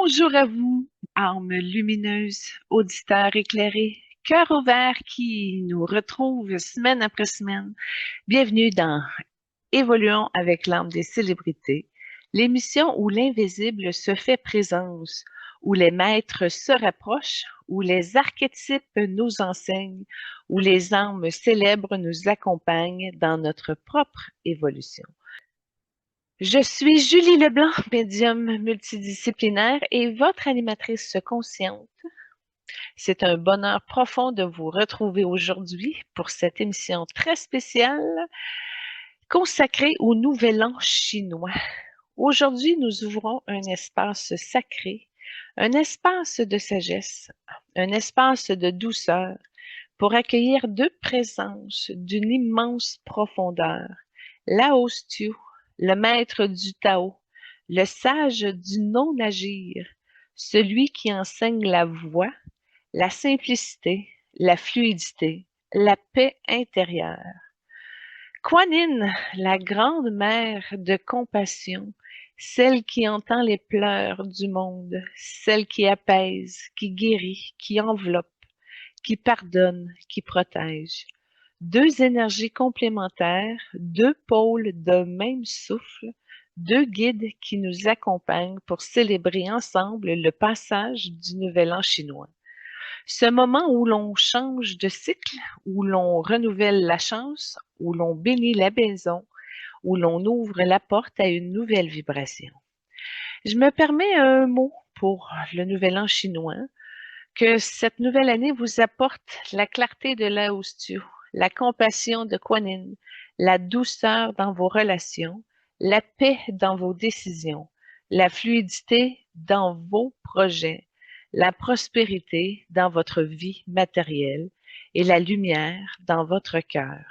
Bonjour à vous, âmes lumineuses, auditeurs éclairés, cœurs ouverts qui nous retrouvent semaine après semaine. Bienvenue dans Évoluons avec l'âme des célébrités, l'émission où l'invisible se fait présence, où les maîtres se rapprochent, où les archétypes nous enseignent, où les âmes célèbres nous accompagnent dans notre propre évolution. Je suis Julie Leblanc, médium multidisciplinaire et votre animatrice consciente. C'est un bonheur profond de vous retrouver aujourd'hui pour cette émission très spéciale consacrée au Nouvel An chinois. Aujourd'hui, nous ouvrons un espace sacré, un espace de sagesse, un espace de douceur pour accueillir deux présences d'une immense profondeur. Lao Tzu, le maître du Tao, le sage du non-agir, celui qui enseigne la voie, la simplicité, la fluidité, la paix intérieure. Kuan Yin, la grande mère de compassion, celle qui entend les pleurs du monde, celle qui apaise, qui guérit, qui enveloppe, qui pardonne, qui protège. Deux énergies complémentaires, deux pôles d'un même souffle, deux guides qui nous accompagnent pour célébrer ensemble le passage du Nouvel An chinois. Ce moment où l'on change de cycle, où l'on renouvelle la chance, où l'on bénit la maison, où l'on ouvre la porte à une nouvelle vibration. Je me permets un mot pour le Nouvel An chinois. Que cette nouvelle année vous apporte la clarté de Lao Tzu, la compassion de Kuan Yin, la douceur dans vos relations, la paix dans vos décisions, la fluidité dans vos projets, la prospérité dans votre vie matérielle et la lumière dans votre cœur.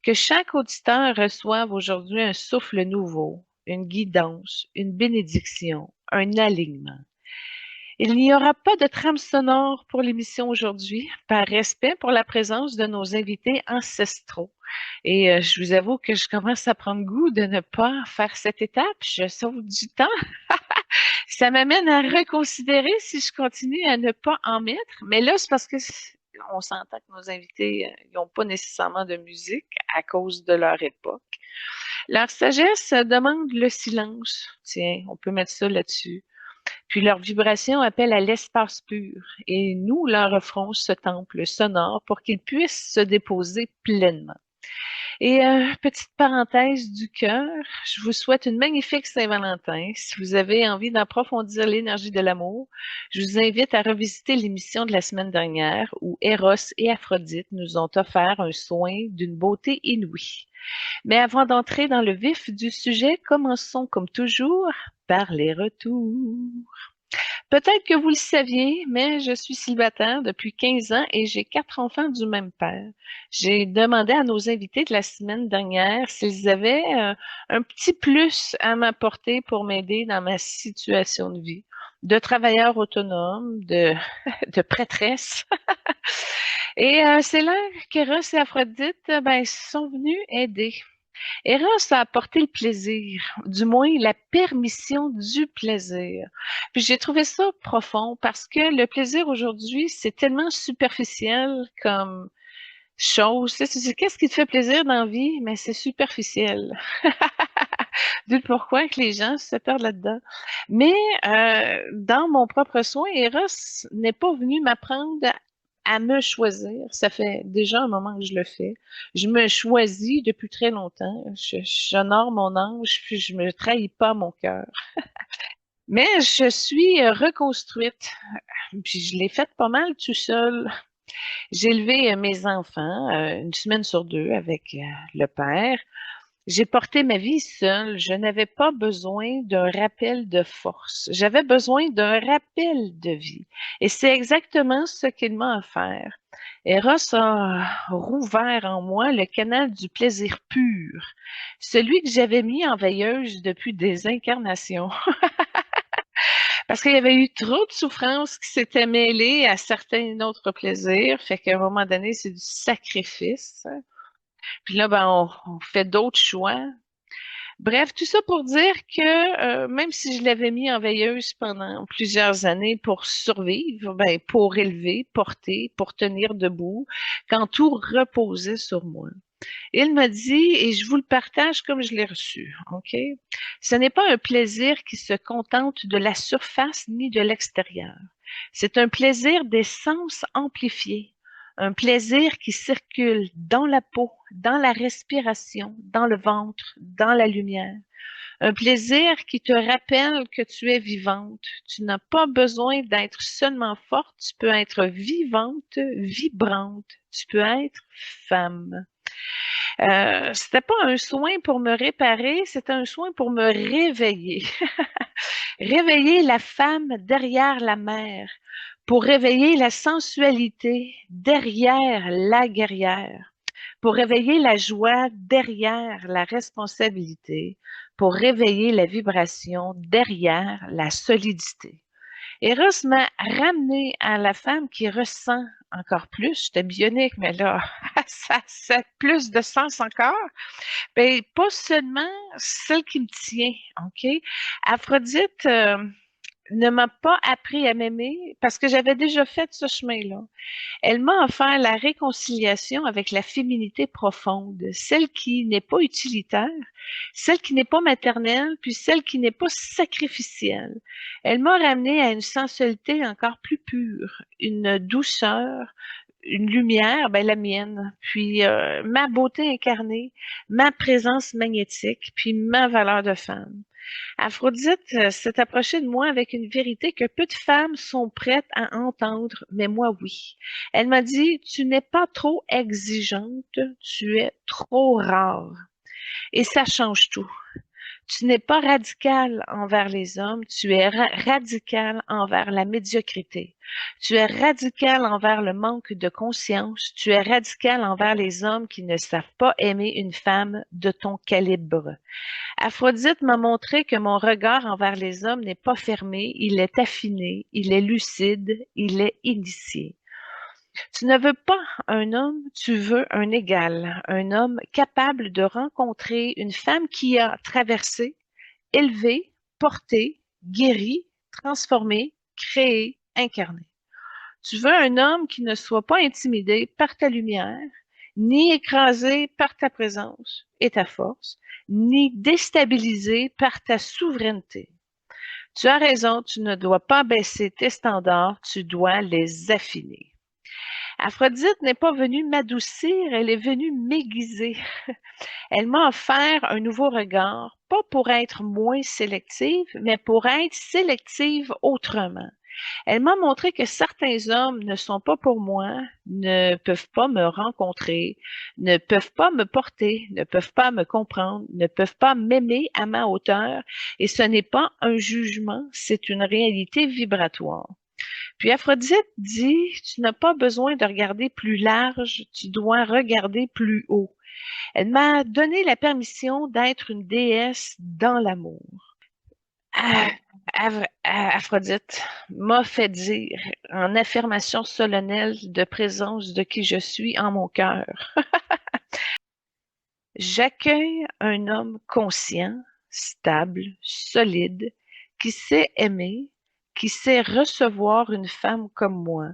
Que chaque auditeur reçoive aujourd'hui un souffle nouveau, une guidance, une bénédiction, un alignement. Il n'y aura pas de trame sonore pour l'émission aujourd'hui, par respect pour la présence de nos invités ancestraux. Et je vous avoue que je commence à prendre goût de ne pas faire cette étape. Je sauve du temps. Ça m'amène à reconsidérer si je continue à ne pas en mettre. Mais là, c'est parce que on s'entend que nos invités n'ont pas nécessairement de musique à cause de leur époque. Leur sagesse demande le silence. Tiens, on peut mettre ça là-dessus. Puis leur vibration appelle à l'espace pur, et nous leur offrons ce temple sonore pour qu'ils puissent se déposer pleinement. Et petite parenthèse du cœur, je vous souhaite une magnifique Saint-Valentin. Si vous avez envie d'approfondir l'énergie de l'amour, je vous invite à revisiter l'émission de la semaine dernière où Eros et Aphrodite nous ont offert un soin d'une beauté inouïe. Mais avant d'entrer dans le vif du sujet, commençons comme toujours par les retours. Peut-être que vous le saviez, mais je suis célibataire depuis 15 ans et j'ai 4 enfants du même père. J'ai demandé à nos invités de la semaine dernière s'ils avaient un petit plus à m'apporter pour m'aider dans ma situation de vie, de travailleur autonome, de prêtresse. Et c'est là qu'Eros et Aphrodite sont venus aider. Eros a apporté le plaisir, du moins la permission du plaisir. Puis j'ai trouvé ça profond parce que le plaisir aujourd'hui, c'est tellement superficiel comme chose. Tu sais, qu'est-ce qui te fait plaisir dans la vie? Mais c'est superficiel. D'où pourquoi que les gens se perdent là-dedans. Mais dans mon propre soin, Eros n'est pas venu m'apprendre à me choisir. Ça fait déjà un moment que je le fais. Je me choisis depuis très longtemps. J'honore mon ange, puis je me trahis pas mon cœur. Mais je suis reconstruite, puis je l'ai faite pas mal tout seul. J'ai élevé mes enfants une semaine sur deux avec le père. J'ai porté ma vie seule. Je n'avais pas besoin d'un rappel de force. J'avais besoin d'un rappel de vie. Et c'est exactement ce qu'il m'a offert. Eros a rouvert en moi le canal du plaisir pur, celui que j'avais mis en veilleuse depuis des incarnations. Parce qu'il y avait eu trop de souffrances qui s'étaient mêlées à certains autres plaisirs. Fait qu'à un moment donné, c'est du sacrifice. Puis là, on fait d'autres choix. Bref, tout ça pour dire que même si je l'avais mis en veilleuse pendant plusieurs années pour survivre, ben, pour élever, porter, pour tenir debout, quand tout reposait sur moi. Il m'a dit, et je vous le partage comme je l'ai reçu, OK? Ce n'est pas un plaisir qui se contente de la surface ni de l'extérieur. C'est un plaisir des sens amplifiés, un plaisir qui circule dans la peau, dans la respiration, dans le ventre, dans la lumière. Un plaisir qui te rappelle que tu es vivante. Tu n'as pas besoin d'être seulement forte, tu peux être vivante, vibrante, tu peux être femme. C'était pas un soin pour me réparer, c'était un soin pour me réveiller. Réveiller la femme derrière la mère, pour réveiller la sensualité derrière la guerrière, pour réveiller la joie derrière la responsabilité, pour réveiller la vibration derrière la solidité. Eros m'a ramené à la femme qui ressent encore plus. J'étais bionique, mais là, ça a plus de sens encore. Ben, pas seulement celle qui me tient, OK? Aphrodite ne m'a pas appris à m'aimer parce que j'avais déjà fait ce chemin-là. Elle m'a offert la réconciliation avec la féminité profonde, celle qui n'est pas utilitaire, celle qui n'est pas maternelle, puis celle qui n'est pas sacrificielle. Elle m'a ramené à une sensualité encore plus pure, une douceur, une lumière, ben la mienne, puis ma beauté incarnée, ma présence magnétique, puis ma valeur de femme. Aphrodite s'est approchée de moi avec une vérité que peu de femmes sont prêtes à entendre, mais moi oui. Elle m'a dit, tu n'es pas trop exigeante, tu es trop rare. Et ça change tout. Tu n'es pas radical envers les hommes, tu es radical envers la médiocrité. Tu es radical envers le manque de conscience. Tu es radical envers les hommes qui ne savent pas aimer une femme de ton calibre. Aphrodite m'a montré que mon regard envers les hommes n'est pas fermé, il est affiné, il est lucide, il est initié. Tu ne veux pas un homme, tu veux un égal, un homme capable de rencontrer une femme qui a traversé, élevé, porté, guéri, transformé, créé, incarné. Tu veux un homme qui ne soit pas intimidé par ta lumière, ni écrasé par ta présence et ta force, ni déstabilisé par ta souveraineté. Tu as raison, tu ne dois pas baisser tes standards, tu dois les affiner. Aphrodite n'est pas venue m'adoucir, elle est venue m'aiguiser. Elle m'a offert un nouveau regard, pas pour être moins sélective, mais pour être sélective autrement. Elle m'a montré que certains hommes ne sont pas pour moi, ne peuvent pas me rencontrer, ne peuvent pas me porter, ne peuvent pas me comprendre, ne peuvent pas m'aimer à ma hauteur, et ce n'est pas un jugement, c'est une réalité vibratoire. Puis Aphrodite dit, tu n'as pas besoin de regarder plus large, tu dois regarder plus haut. Elle m'a donné la permission d'être une déesse dans l'amour. Aphrodite m'a fait dire en affirmation solennelle de présence de qui je suis en mon cœur. J'accueille un homme conscient, stable, solide, qui sait aimer, qui sait recevoir une femme comme moi.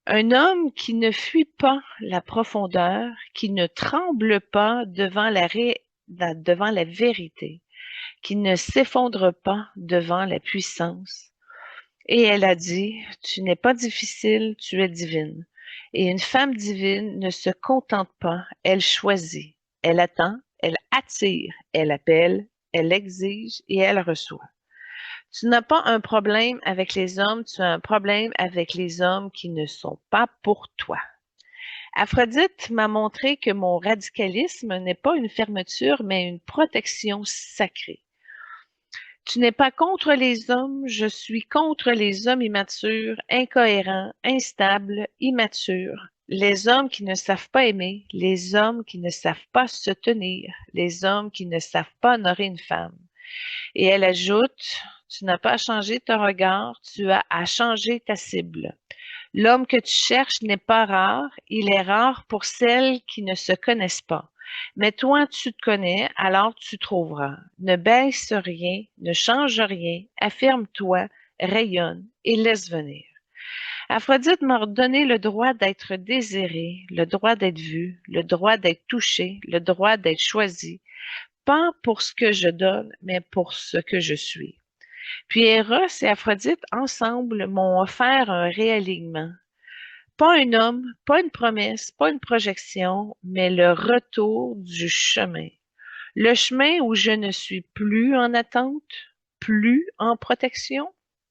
Un homme qui ne fuit pas la profondeur, qui ne tremble pas devant devant la vérité, qui ne s'effondre pas devant la puissance. Et elle a dit, tu n'es pas difficile, tu es divine. Et une femme divine ne se contente pas, elle choisit, elle attend, elle attire, elle appelle, elle exige et elle reçoit. Tu n'as pas un problème avec les hommes, tu as un problème avec les hommes qui ne sont pas pour toi. Aphrodite m'a montré que mon radicalisme n'est pas une fermeture, mais une protection sacrée. Tu n'es pas contre les hommes, je suis contre les hommes immatures, incohérents, instables, immatures. Les hommes qui ne savent pas aimer, les hommes qui ne savent pas se tenir, les hommes qui ne savent pas honorer une femme. Et elle ajoute, tu n'as pas à changer ton regard, tu as à changer ta cible. L'homme que tu cherches n'est pas rare, il est rare pour celles qui ne se connaissent pas. Mais toi, tu te connais, alors tu trouveras. Ne baisse rien, ne change rien, affirme-toi, rayonne et laisse venir. Aphrodite m'a donné le droit d'être désiré, le droit d'être vu, le droit d'être touché, le droit d'être choisi, pas pour ce que je donne, mais pour ce que je suis. Puis Eros et Aphrodite, ensemble, m'ont offert un réalignement. Pas un homme, pas une promesse, pas une projection, mais le retour du chemin. Le chemin où je ne suis plus en attente, plus en protection,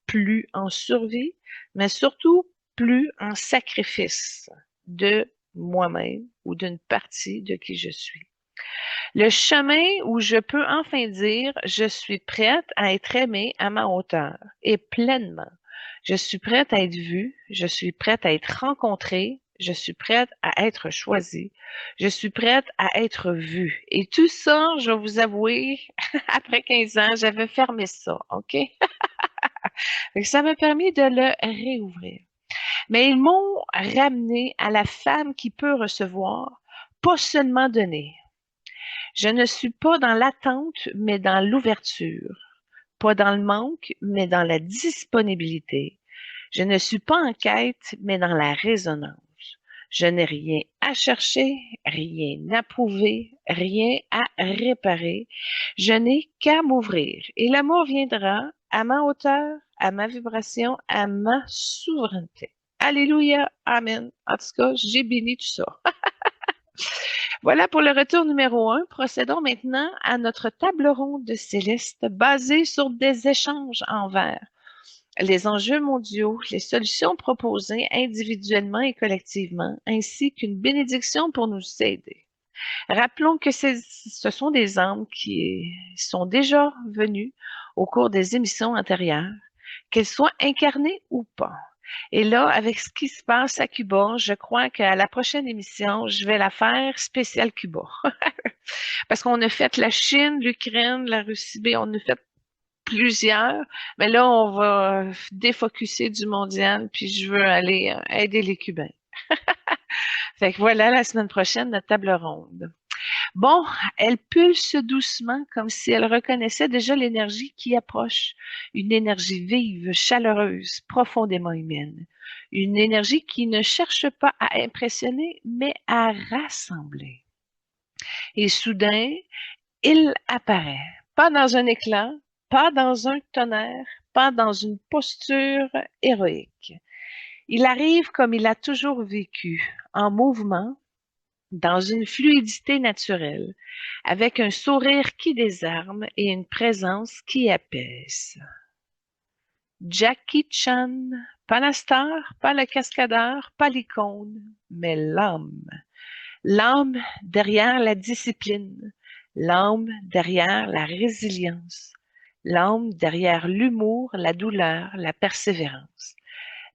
plus en survie, mais surtout plus en sacrifice de moi-même ou d'une partie de qui je suis. Le chemin où je peux enfin dire je suis prête à être aimée à ma hauteur et pleinement. Je suis prête à être vue, je suis prête à être rencontrée, je suis prête à être choisie, je suis prête à être vue. Et tout ça, je vais vous avouer, après 15 ans, j'avais fermé ça, OK? Fait que ça m'a permis de le réouvrir. Mais ils m'ont ramené à la femme qui peut recevoir, pas seulement donner. Je ne suis pas dans l'attente, mais dans l'ouverture. Pas dans le manque, mais dans la disponibilité. Je ne suis pas en quête, mais dans la résonance. Je n'ai rien à chercher, rien à prouver, rien à réparer. Je n'ai qu'à m'ouvrir. Et l'amour viendra à ma hauteur, à ma vibration, à ma souveraineté. Alléluia, Amen. En tout cas, j'ai béni tout ça. Voilà pour le retour numéro 1. Procédons maintenant à notre table ronde céleste basée sur des échanges envers les enjeux mondiaux, les solutions proposées individuellement et collectivement, ainsi qu'une bénédiction pour nous aider. Rappelons que ce sont des âmes qui sont déjà venues au cours des émissions antérieures, qu'elles soient incarnées ou pas. Et là, avec ce qui se passe à Cuba, je crois qu'à la prochaine émission, je vais la faire spéciale Cuba. Parce qu'on a fait la Chine, l'Ukraine, la Russie, on a fait plusieurs, mais là, on va défocuser du mondial, puis je veux aller aider les Cubains. Fait que voilà, la semaine prochaine, notre table ronde. Bon, elle pulse doucement comme si elle reconnaissait déjà l'énergie qui approche, une énergie vive, chaleureuse, profondément humaine, une énergie qui ne cherche pas à impressionner, mais à rassembler. Et soudain, il apparaît, pas dans un éclat, pas dans un tonnerre, pas dans une posture héroïque. Il arrive comme il a toujours vécu, en mouvement, dans une fluidité naturelle, avec un sourire qui désarme et une présence qui apaise. Jackie Chan, pas la star, pas le cascadeur, pas l'icône, mais l'homme. L'âme derrière la discipline, l'âme derrière la résilience, l'âme derrière l'humour, la douleur, la persévérance.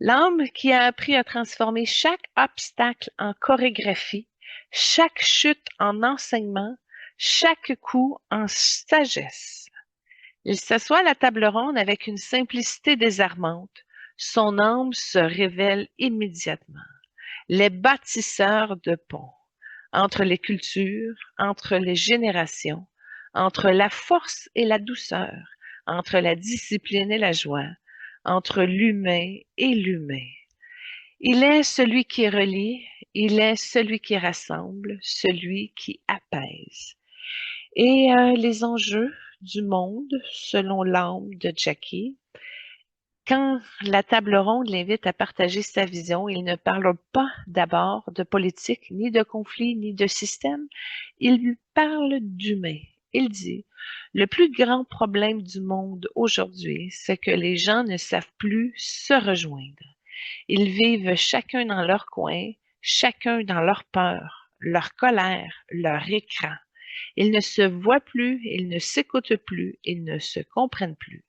L'âme qui a appris à transformer chaque obstacle en chorégraphie, chaque chute en enseignement, chaque coup en sagesse. Il s'assoit à la table ronde avec une simplicité désarmante. Son âme se révèle immédiatement. Les bâtisseurs de ponts entre les cultures, entre les générations, entre la force et la douceur, entre la discipline et la joie, entre l'humain et l'humain. Il est celui qui relie, il est celui qui rassemble, celui qui apaise. Et les enjeux du monde, selon l'âme de Jackie, quand la table ronde l'invite à partager sa vision, il ne parle pas d'abord de politique, ni de conflit, ni de système. Il parle d'humain. Il dit, le plus grand problème du monde aujourd'hui, c'est que les gens ne savent plus se rejoindre. Ils vivent chacun dans leur coin, chacun dans leur peur, leur colère, leur écran. Ils ne se voient plus, ils ne s'écoutent plus, ils ne se comprennent plus.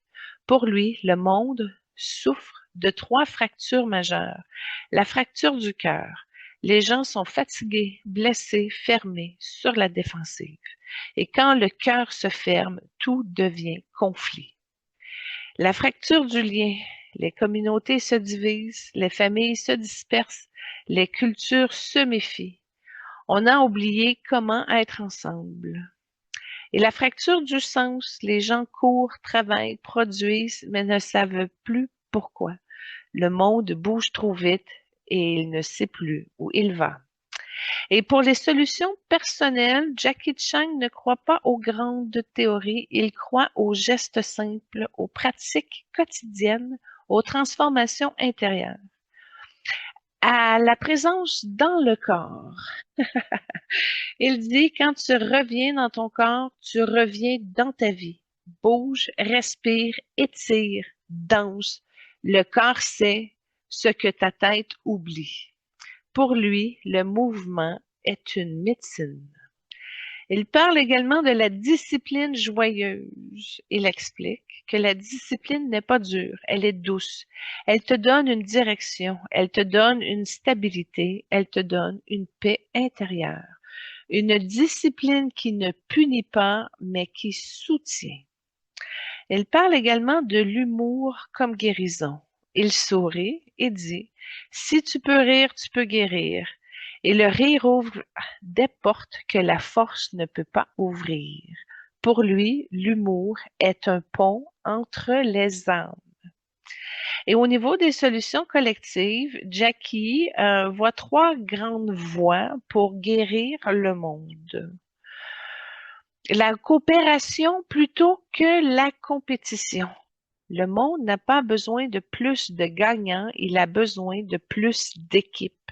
Pour lui, le monde souffre de 3 fractures majeures. La fracture du cœur. Les gens sont fatigués, blessés, fermés, sur la défensive. Et quand le cœur se ferme, tout devient conflit. La fracture du lien. Les communautés se divisent, les familles se dispersent, les cultures se méfient. On a oublié comment être ensemble. Et la fracture du sens, les gens courent, travaillent, produisent, mais ne savent plus pourquoi. Le monde bouge trop vite et il ne sait plus où il va. Et pour les solutions personnelles, Jackie Chan ne croit pas aux grandes théories, il croit aux gestes simples, aux pratiques quotidiennes, aux transformations intérieures, à la présence dans le corps. Il dit, quand tu reviens dans ton corps, tu reviens dans ta vie. Bouge, respire, étire, danse. Le corps sait ce que ta tête oublie. Pour lui, le mouvement est une médecine. Il parle également de la discipline joyeuse. Il explique que la discipline n'est pas dure, elle est douce. Elle te donne une direction, elle te donne une stabilité, elle te donne une paix intérieure. Une discipline qui ne punit pas, mais qui soutient. Il parle également de l'humour comme guérison. Il sourit et dit, si tu peux rire, tu peux guérir. Et le rire ouvre des portes que la force ne peut pas ouvrir. Pour lui, l'humour est un pont entre les âmes. Et au niveau des solutions collectives, Jackie voit trois grandes voies pour guérir le monde. La coopération plutôt que la compétition. Le monde n'a pas besoin de plus de gagnants, il a besoin de plus d'équipes.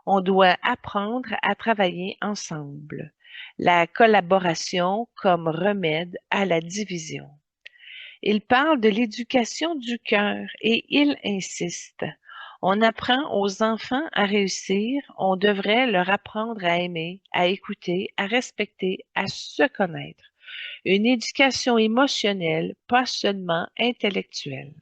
On doit apprendre à travailler ensemble. La collaboration comme remède à la division. Il parle de l'éducation du cœur et il insiste. On apprend aux enfants à réussir, on devrait leur apprendre à aimer, à écouter, à respecter, à se connaître. Une éducation émotionnelle, pas seulement intellectuelle.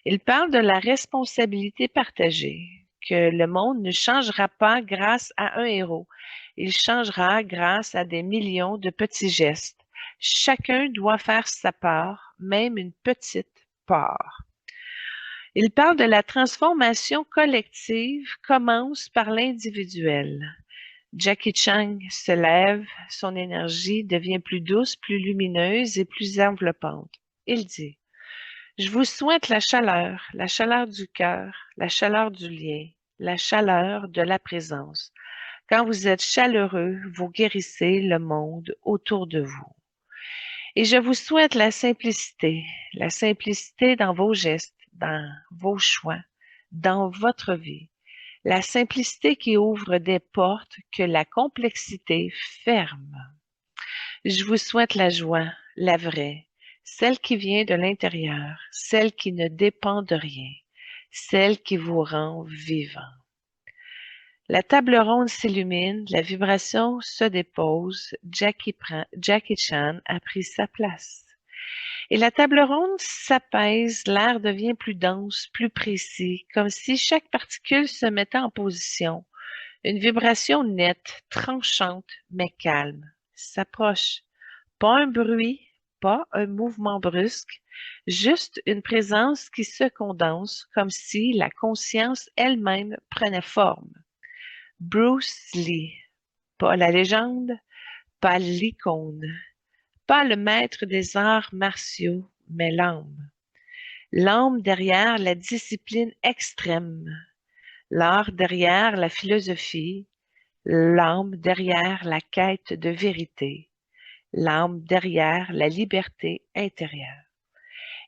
Il parle de la responsabilité partagée, que le monde ne changera pas grâce à un héros. Il changera grâce à des millions de petits gestes. Chacun doit faire sa part, même une petite part. Il parle de la transformation collective commence par l'individuel. Jackie Chan se lève, son énergie devient plus douce, plus lumineuse et plus enveloppante. Il dit, je vous souhaite la chaleur du cœur, la chaleur du lien, la chaleur de la présence. Quand vous êtes chaleureux, vous guérissez le monde autour de vous. Et je vous souhaite la simplicité dans vos gestes, dans vos choix, dans votre vie. La simplicité qui ouvre des portes que la complexité ferme. Je vous souhaite la joie, la vraie, celle qui vient de l'intérieur, celle qui ne dépend de rien, celle qui vous rend vivant. La table ronde s'illumine, la vibration se dépose, Jackie Chan a pris sa place. Et la table ronde s'apaise, l'air devient plus dense, plus précis, comme si chaque particule se mettait en position. Une vibration nette, tranchante, mais calme, s'approche. Pas un bruit, pas un mouvement brusque, juste une présence qui se condense comme si la conscience elle-même prenait forme. Bruce Lee, pas la légende, pas l'icône, pas le maître des arts martiaux, mais l'âme. L'âme derrière la discipline extrême, l'art derrière la philosophie, l'âme derrière la quête de vérité, l'âme derrière la liberté intérieure.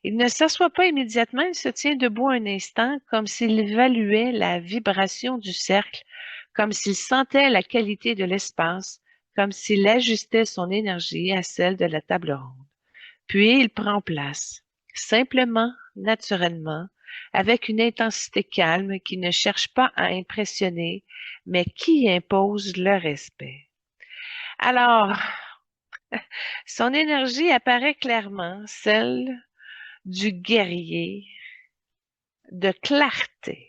Il ne s'assoit pas immédiatement, il se tient debout un instant comme s'il évaluait la vibration du cercle, comme s'il sentait la qualité de l'espace, comme s'il ajustait son énergie à celle de la table ronde. Puis il prend place, simplement, naturellement, avec une intensité calme qui ne cherche pas à impressionner, mais qui impose le respect. Alors, son énergie apparaît clairement, celle du guerrier, de clarté.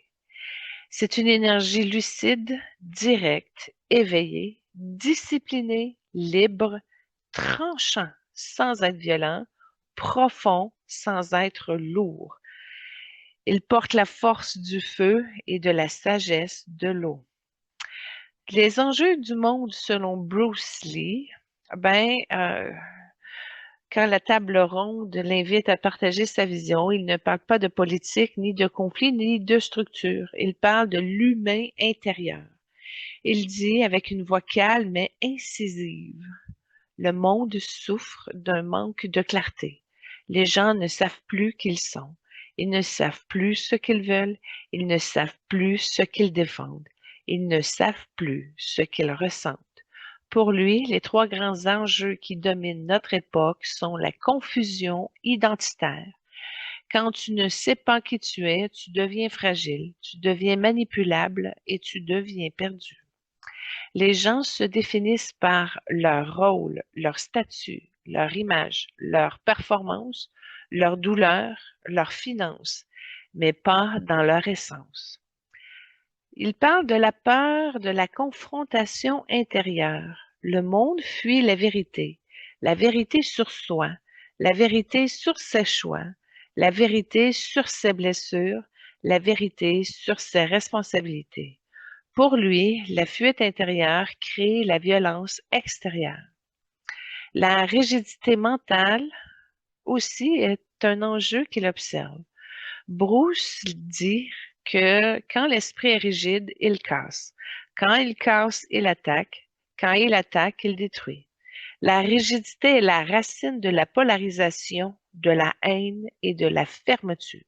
C'est une énergie lucide, directe, éveillée, disciplinée, libre, tranchant sans être violent, profond sans être lourd. Il porte la force du feu et de la sagesse de l'eau. Les enjeux du monde selon Bruce Lee, ben, quand la table ronde l'invite à partager sa vision, il ne parle pas de politique, ni de conflit, ni de structure. Il parle de l'humain intérieur. Il dit avec une voix calme mais incisive, le monde souffre d'un manque de clarté. Les gens ne savent plus qui ils sont. Ils ne savent plus ce qu'ils veulent. Ils ne savent plus ce qu'ils défendent. Ils ne savent plus ce qu'ils ressentent. Pour lui, les trois grands enjeux qui dominent notre époque sont la confusion identitaire. Quand tu ne sais pas qui tu es, tu deviens fragile, tu deviens manipulable et tu deviens perdu. Les gens se définissent par leur rôle, leur statut, leur image, leur performance, leur douleur, leurs finances, mais pas dans leur essence. Il parle de la peur de la confrontation intérieure. Le monde fuit la vérité sur soi, la vérité sur ses choix, la vérité sur ses blessures, la vérité sur ses responsabilités. Pour lui, la fuite intérieure crée la violence extérieure. La rigidité mentale aussi est un enjeu qu'il observe. Bruce dit que quand l'esprit est rigide, il casse. Quand il casse, il attaque. Quand il attaque, il détruit. La rigidité est la racine de la polarisation, de la haine et de la fermeture.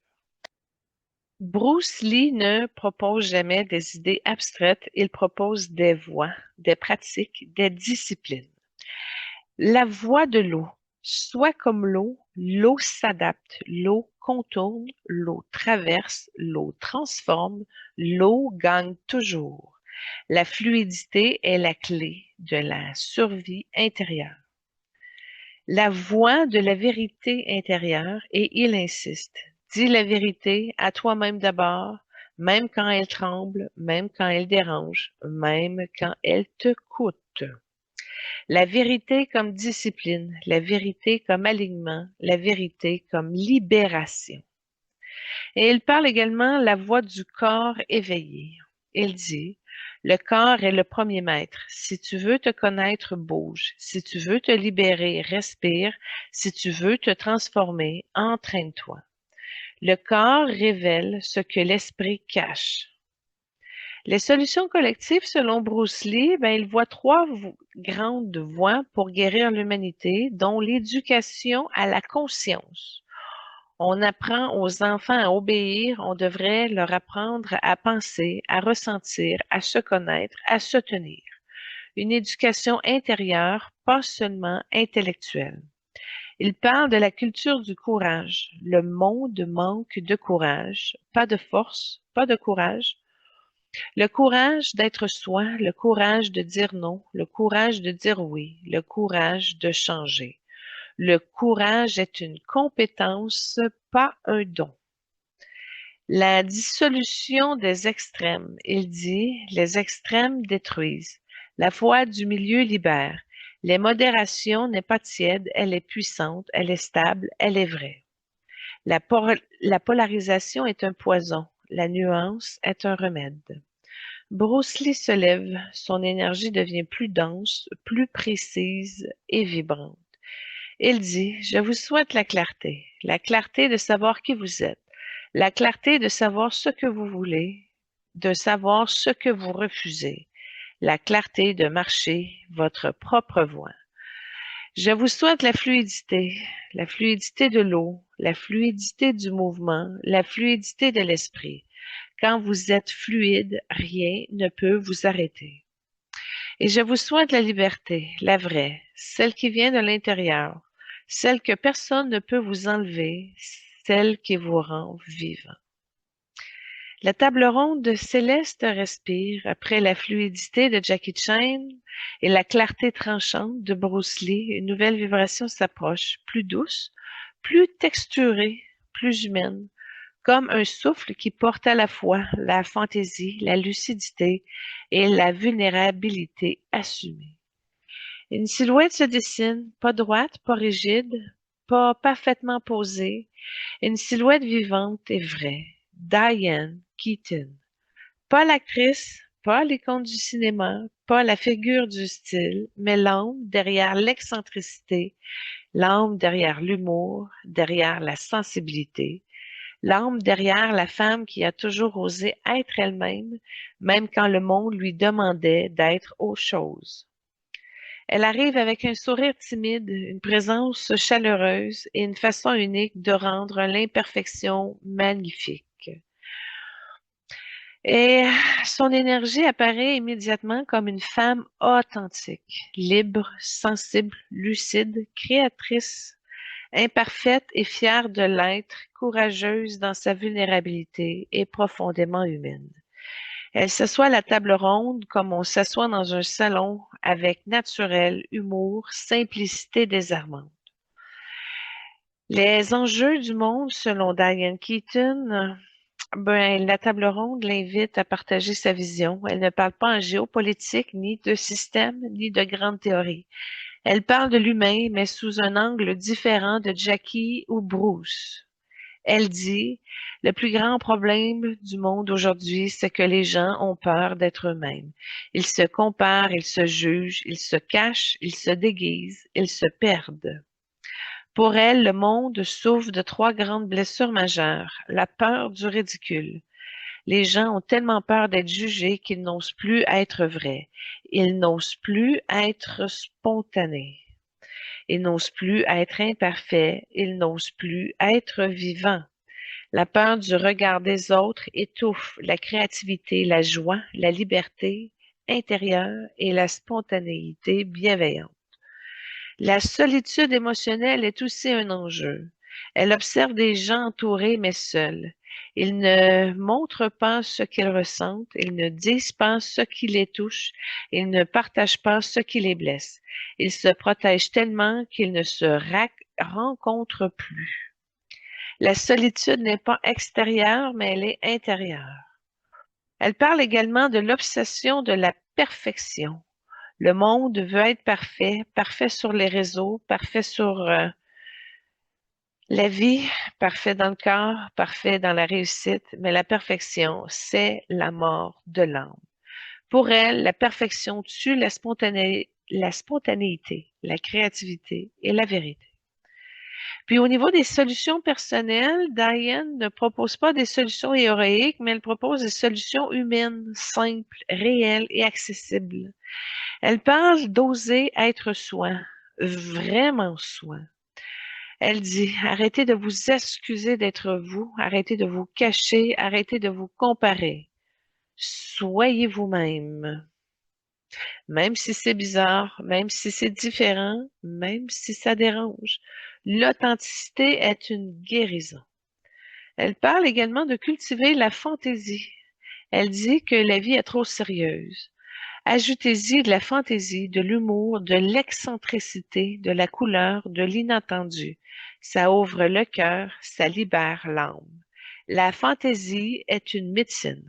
Bruce Lee ne propose jamais des idées abstraites, il propose des voies, des pratiques, des disciplines. La voie de l'eau. Soit comme l'eau s'adapte, l'eau contourne, l'eau traverse, l'eau transforme, l'eau gagne toujours. La fluidité est la clé de la survie intérieure. La voie de la vérité intérieure, et il insiste, dis la vérité à toi-même d'abord, même quand elle tremble, même quand elle dérange, même quand elle te coûte. La vérité comme discipline, la vérité comme alignement, la vérité comme libération. Et il parle également la voix du corps éveillé. Il dit, le corps est le premier maître. Si tu veux te connaître, bouge. Si tu veux te libérer, respire. Si tu veux te transformer, entraîne-toi. Le corps révèle ce que l'esprit cache. Les solutions collectives, selon Bruce Lee, il voit trois grandes voies pour guérir l'humanité, dont l'éducation à la conscience. On apprend aux enfants à obéir, on devrait leur apprendre à penser, à ressentir, à se connaître, à se tenir. Une éducation intérieure, pas seulement intellectuelle. Il parle de la culture du courage. Le monde manque de courage, pas de force, pas de courage. Le courage d'être soi, le courage de dire non, le courage de dire oui, le courage de changer. Le courage est une compétence, pas un don. La dissolution des extrêmes. Il dit, les extrêmes détruisent. La voie du milieu libère. La modération n'est pas tiède, elle est puissante, elle est stable, elle est vraie. La polarisation est un poison, la nuance est un remède. Bruce Lee se lève, son énergie devient plus dense, plus précise et vibrante. Il dit, je vous souhaite la clarté de savoir qui vous êtes, la clarté de savoir ce que vous voulez, de savoir ce que vous refusez, la clarté de marcher votre propre voie. Je vous souhaite la fluidité de l'eau, la fluidité du mouvement, la fluidité de l'esprit. Quand vous êtes fluide, rien ne peut vous arrêter. Et je vous souhaite la liberté, la vraie, celle qui vient de l'intérieur, celle que personne ne peut vous enlever, celle qui vous rend vivant. La table ronde céleste respire après la fluidité de Jackie Chan et la clarté tranchante de Bruce Lee. Une nouvelle vibration s'approche, plus douce, plus texturée, plus humaine, comme un souffle qui porte à la fois la fantaisie, la lucidité et la vulnérabilité assumée. Une silhouette se dessine, pas droite, pas rigide, pas parfaitement posée, une silhouette vivante et vraie. Diane Keaton. Pas l'actrice, pas l'icône du cinéma, pas la figure du style, mais l'âme derrière l'excentricité, l'âme derrière l'humour, derrière la sensibilité, l'âme derrière la femme qui a toujours osé être elle-même, même quand le monde lui demandait d'être autre chose. Elle arrive avec un sourire timide, une présence chaleureuse et une façon unique de rendre l'imperfection magnifique. Et son énergie apparaît immédiatement comme une femme authentique, libre, sensible, lucide, créatrice, imparfaite et fière de l'être, courageuse dans sa vulnérabilité et profondément humaine. Elle s'assoit à la table ronde comme on s'assoit dans un salon avec naturel, humour, simplicité désarmante. Les enjeux du monde, selon Diane Keaton, la table ronde l'invite à partager sa vision. Elle ne parle pas en géopolitique, ni de système, ni de grandes théories. Elle parle de l'humain, mais sous un angle différent de Jackie ou Bruce. Elle dit, le plus grand problème du monde aujourd'hui, c'est que les gens ont peur d'être eux-mêmes. Ils se comparent, ils se jugent, ils se cachent, ils se déguisent, ils se perdent. Pour elle, le monde souffre de trois grandes blessures majeures. La peur du ridicule. Les gens ont tellement peur d'être jugés qu'ils n'osent plus être vrais. Ils n'osent plus être spontanés. Ils n'osent plus être imparfaits. Ils n'osent plus être vivants. La peur du regard des autres étouffe la créativité, la joie, la liberté intérieure et la spontanéité bienveillante. La solitude émotionnelle est aussi un enjeu. Elle observe des gens entourés mais seuls. Ils ne montrent pas ce qu'ils ressentent, ils ne disent pas ce qui les touche, ils ne partagent pas ce qui les blesse. Ils se protègent tellement qu'ils ne se rencontrent plus. La solitude n'est pas extérieure, mais elle est intérieure. Elle parle également de l'obsession de la perfection. Le monde veut être parfait, parfait sur les réseaux, parfait sur la vie, parfait dans le corps, parfait dans la réussite, mais la perfection, c'est la mort de l'âme. Pour elle, la perfection tue la spontanéité, la créativité et la vérité. Puis au niveau des solutions personnelles, Diane ne propose pas des solutions héroïques, mais elle propose des solutions humaines, simples, réelles et accessibles. Elle parle d'oser être soi, vraiment soi. Elle dit, arrêtez de vous excuser d'être vous, arrêtez de vous cacher, arrêtez de vous comparer. Soyez vous-même, même si c'est bizarre, même si c'est différent, même si ça dérange. L'authenticité est une guérison. Elle parle également de cultiver la fantaisie. Elle dit que la vie est trop sérieuse. Ajoutez-y de la fantaisie, de l'humour, de l'excentricité, de la couleur, de l'inattendu. Ça ouvre le cœur, ça libère l'âme. La fantaisie est une médecine.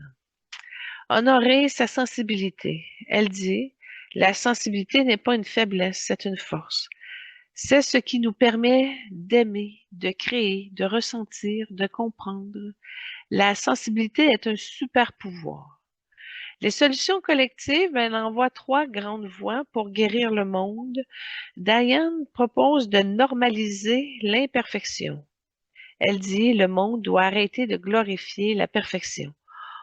Honorer sa sensibilité. Elle dit, la sensibilité n'est pas une faiblesse, c'est une force. C'est ce qui nous permet d'aimer, de créer, de ressentir, de comprendre. La sensibilité est un super pouvoir. Les solutions collectives, elle envoie trois grandes voies pour guérir le monde. Diane propose de normaliser l'imperfection. Elle dit le monde doit arrêter de glorifier la perfection.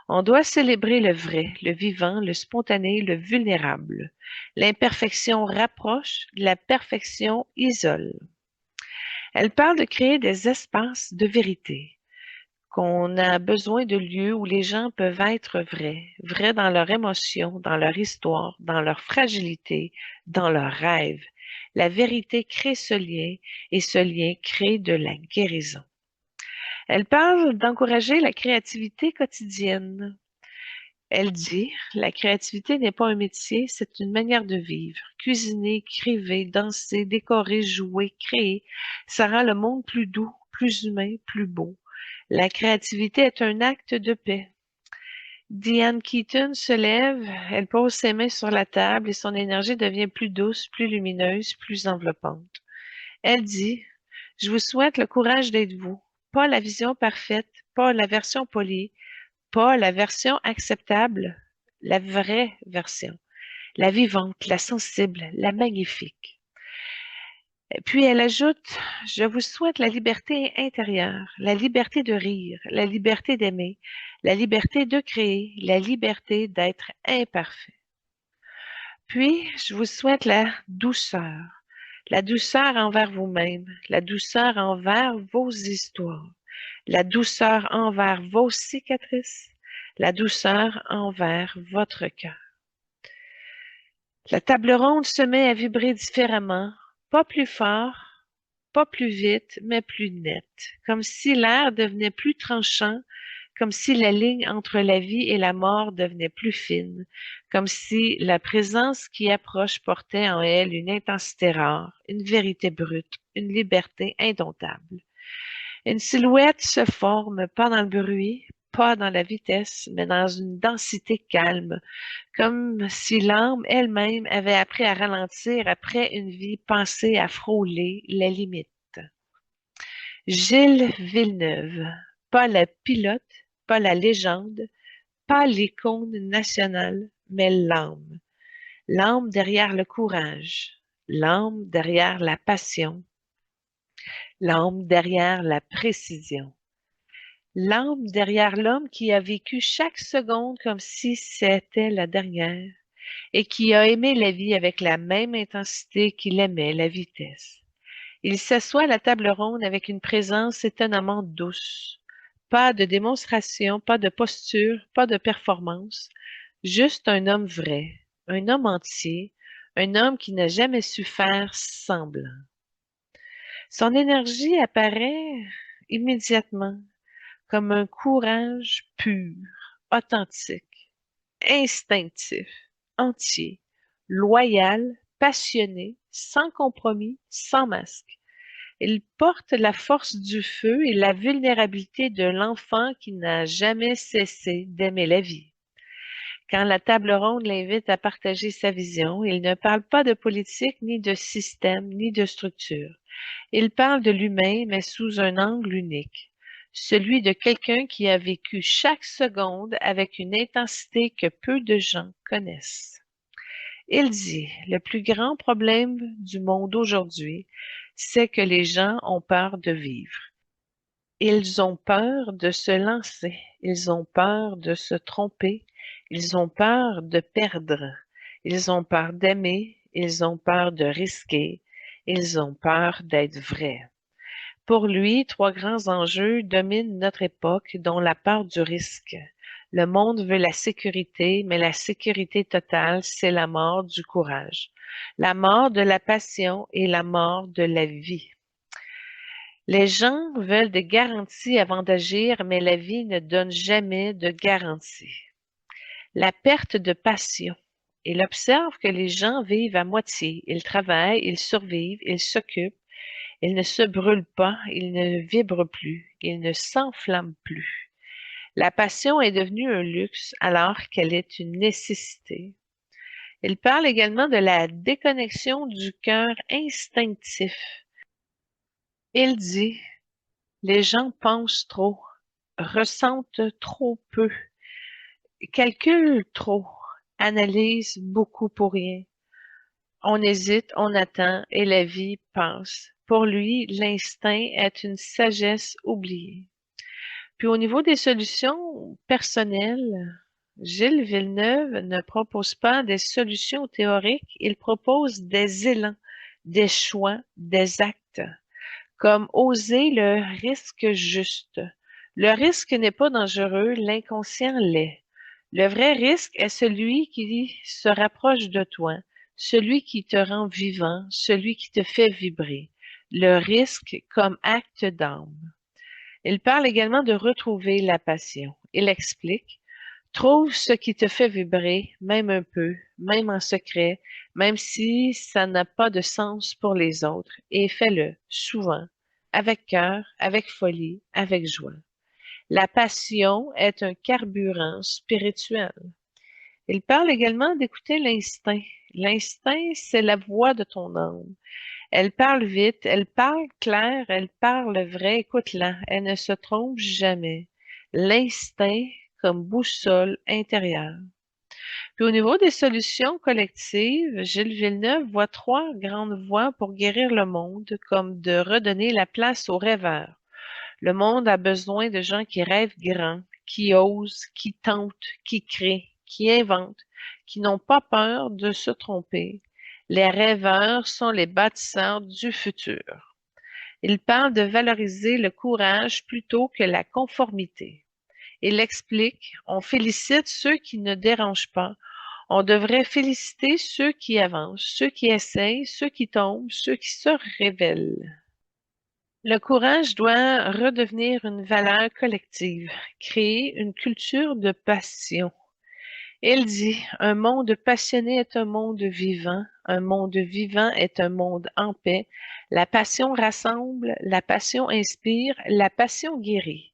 On doit célébrer le vrai, le vivant, le spontané, le vulnérable. L'imperfection rapproche, la perfection isole. Elle parle de créer des espaces de vérité, qu'on a besoin de lieux où les gens peuvent être vrais, vrais dans leurs émotions, dans leur histoire, dans leur fragilité, dans leurs rêves. La vérité crée ce lien et ce lien crée de la guérison. Elle parle d'encourager la créativité quotidienne. Elle dit, la créativité n'est pas un métier, c'est une manière de vivre. Cuisiner, écrire, danser, décorer, jouer, créer, ça rend le monde plus doux, plus humain, plus beau. La créativité est un acte de paix. Diane Keaton se lève, elle pose ses mains sur la table et son énergie devient plus douce, plus lumineuse, plus enveloppante. Elle dit, je vous souhaite le courage d'être vous, pas la vision parfaite, pas la version polie, pas la version acceptable, la vraie version, la vivante, la sensible, la magnifique. Puis elle ajoute, je vous souhaite la liberté intérieure, la liberté de rire, la liberté d'aimer, la liberté de créer, la liberté d'être imparfait. Puis, je vous souhaite la douceur envers vous-même, la douceur envers vos histoires, la douceur envers vos cicatrices, la douceur envers votre cœur. La table ronde se met à vibrer différemment, pas plus fort, pas plus vite, mais plus net, comme si l'air devenait plus tranchant, comme si la ligne entre la vie et la mort devenait plus fine, comme si la présence qui approche portait en elle une intensité rare, une vérité brute, une liberté indomptable. Une silhouette se forme, pas dans le bruit, pas dans la vitesse, mais dans une densité calme, comme si l'âme elle-même avait appris à ralentir après une vie passée à frôler la limite. Gilles Villeneuve, pas le pilote, pas la légende, pas l'icône nationale, mais l'âme. L'âme derrière le courage, l'âme derrière la passion, l'âme derrière la précision. L'âme derrière l'homme qui a vécu chaque seconde comme si c'était la dernière et qui a aimé la vie avec la même intensité qu'il aimait la vitesse. Il s'assoit à la table ronde avec une présence étonnamment douce. Pas de démonstration, pas de posture, pas de performance, juste un homme vrai, un homme entier, un homme qui n'a jamais su faire semblant. Son énergie apparaît immédiatement comme un courage pur, authentique, instinctif, entier, loyal, passionné, sans compromis, sans masque. Il porte la force du feu et la vulnérabilité de l'enfant qui n'a jamais cessé d'aimer la vie. Quand la table ronde l'invite à partager sa vision, il ne parle pas de politique, ni de système, ni de structure. Il parle de l'humain, mais sous un angle unique, celui de quelqu'un qui a vécu chaque seconde avec une intensité que peu de gens connaissent. Il dit, le plus grand problème du monde aujourd'hui, c'est que les gens ont peur de vivre. Ils ont peur de se lancer, ils ont peur de se tromper, ils ont peur de perdre, ils ont peur d'aimer, ils ont peur de risquer, ils ont peur d'être vrais. Pour lui, trois grands enjeux dominent notre époque, dont la peur du risque. Le monde veut la sécurité, mais la sécurité totale, c'est la mort du courage, la mort de la passion et la mort de la vie. Les gens veulent des garanties avant d'agir, mais la vie ne donne jamais de garantie. La perte de passion. Il observe que les gens vivent à moitié. Ils travaillent, ils survivent, ils s'occupent. Ils ne se brûlent pas, ils ne vibrent plus, ils ne s'enflamment plus. La passion est devenue un luxe alors qu'elle est une nécessité. Il parle également de la déconnexion du cœur instinctif. Il dit, les gens pensent trop, ressentent trop peu, calculent trop, analysent beaucoup pour rien. On hésite, on attend et la vie passe. Pour lui, l'instinct est une sagesse oubliée. Puis au niveau des solutions personnelles, Gilles Villeneuve ne propose pas des solutions théoriques, il propose des élans, des choix, des actes, comme oser le risque juste. Le risque n'est pas dangereux, l'inconscient l'est. Le vrai risque est celui qui se rapproche de toi, celui qui te rend vivant, celui qui te fait vibrer. Le risque comme acte d'âme. Il parle également de retrouver la passion. Il explique, trouve ce qui te fait vibrer, même un peu, même en secret, même si ça n'a pas de sens pour les autres, et fais-le souvent, avec cœur, avec folie, avec joie. La passion est un carburant spirituel. Il parle également d'écouter l'instinct. L'instinct, c'est la voix de ton âme. Elle parle vite, elle parle clair, elle parle vrai, écoute-la, elle ne se trompe jamais. L'instinct comme boussole intérieure. Puis au niveau des solutions collectives, Gilles Villeneuve voit trois grandes voies pour guérir le monde, comme de redonner la place aux rêveurs. Le monde a besoin de gens qui rêvent grand, qui osent, qui tentent, qui créent, qui inventent, qui n'ont pas peur de se tromper. Les rêveurs sont les bâtisseurs du futur. Il parle de valoriser le courage plutôt que la conformité. Il explique, on félicite ceux qui ne dérangent pas. On devrait féliciter ceux qui avancent, ceux qui essayent, ceux qui tombent, ceux qui se révèlent. Le courage doit redevenir une valeur collective, créer une culture de passion. Il dit, un monde passionné est un monde vivant est un monde en paix. La passion rassemble, la passion inspire, la passion guérit.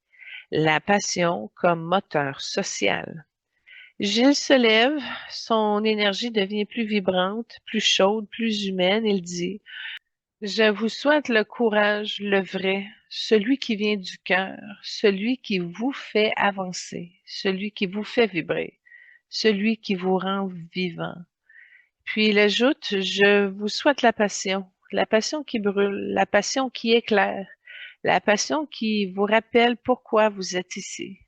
La passion comme moteur social. Gilles se lève, son énergie devient plus vibrante, plus chaude, plus humaine. Il dit, je vous souhaite le courage, le vrai, celui qui vient du cœur, celui qui vous fait avancer, celui qui vous fait vibrer, celui qui vous rend vivant. Puis il ajoute, je vous souhaite la passion qui brûle, la passion qui éclaire, la passion qui vous rappelle pourquoi vous êtes ici.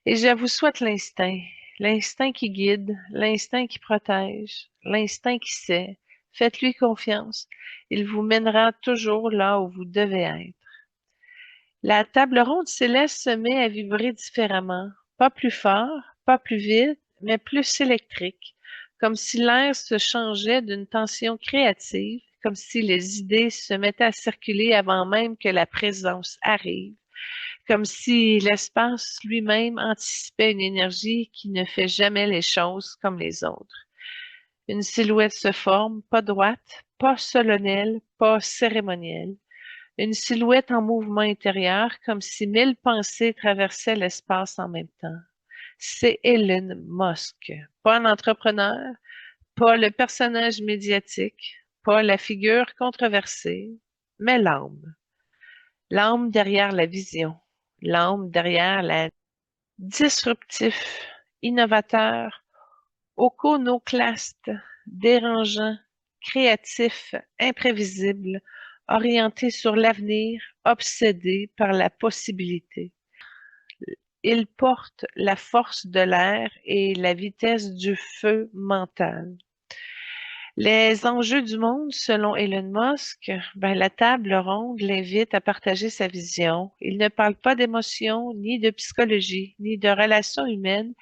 Et je vous souhaite l'instinct qui guide, l'instinct qui protège, l'instinct qui sait. Faites-lui confiance. Il vous mènera toujours là où vous devez être. La table ronde céleste se met à vibrer différemment, pas plus fort, pas plus vite, mais plus électrique, comme si l'air se changeait d'une tension créative, comme si les idées se mettaient à circuler avant même que la présence arrive, comme si l'espace lui-même anticipait une énergie qui ne fait jamais les choses comme les autres. Une silhouette se forme, pas droite, pas solennelle, pas cérémonielle. Une silhouette en mouvement intérieur, comme si 1000 pensées traversaient l'espace en même temps. C'est Elon Musk, pas un entrepreneur, pas le personnage médiatique, pas la figure controversée, mais l'âme. L'âme derrière la vision, l'âme derrière la disruptif, innovateur, iconoclaste, dérangeant, créatif, imprévisible, orienté sur l'avenir, obsédé par la possibilité. Il porte la force de l'air et la vitesse du feu mental. Les enjeux du monde, selon Elon Musk, la table ronde l'invite à partager sa vision. Il ne parle pas d'émotion, ni de psychologie, ni de relations humaines.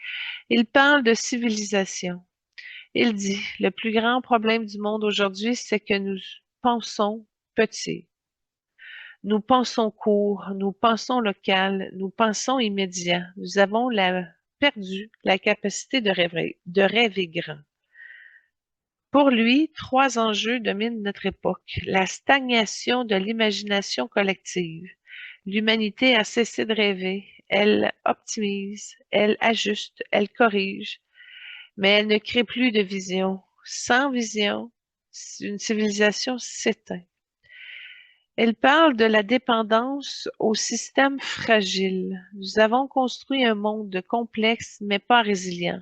Il parle de civilisation. Il dit, le plus grand problème du monde aujourd'hui, c'est que nous pensons petit. Nous pensons court, nous pensons local, nous pensons immédiat. Nous avons perdu la capacité de rêver grand. Pour lui, trois enjeux dominent notre époque. La stagnation de l'imagination collective. L'humanité a cessé de rêver. Elle optimise, elle ajuste, elle corrige, mais elle ne crée plus de vision. Sans vision, une civilisation s'éteint. Elle parle de la dépendance au système fragile. Nous avons construit un monde complexe mais pas résilient,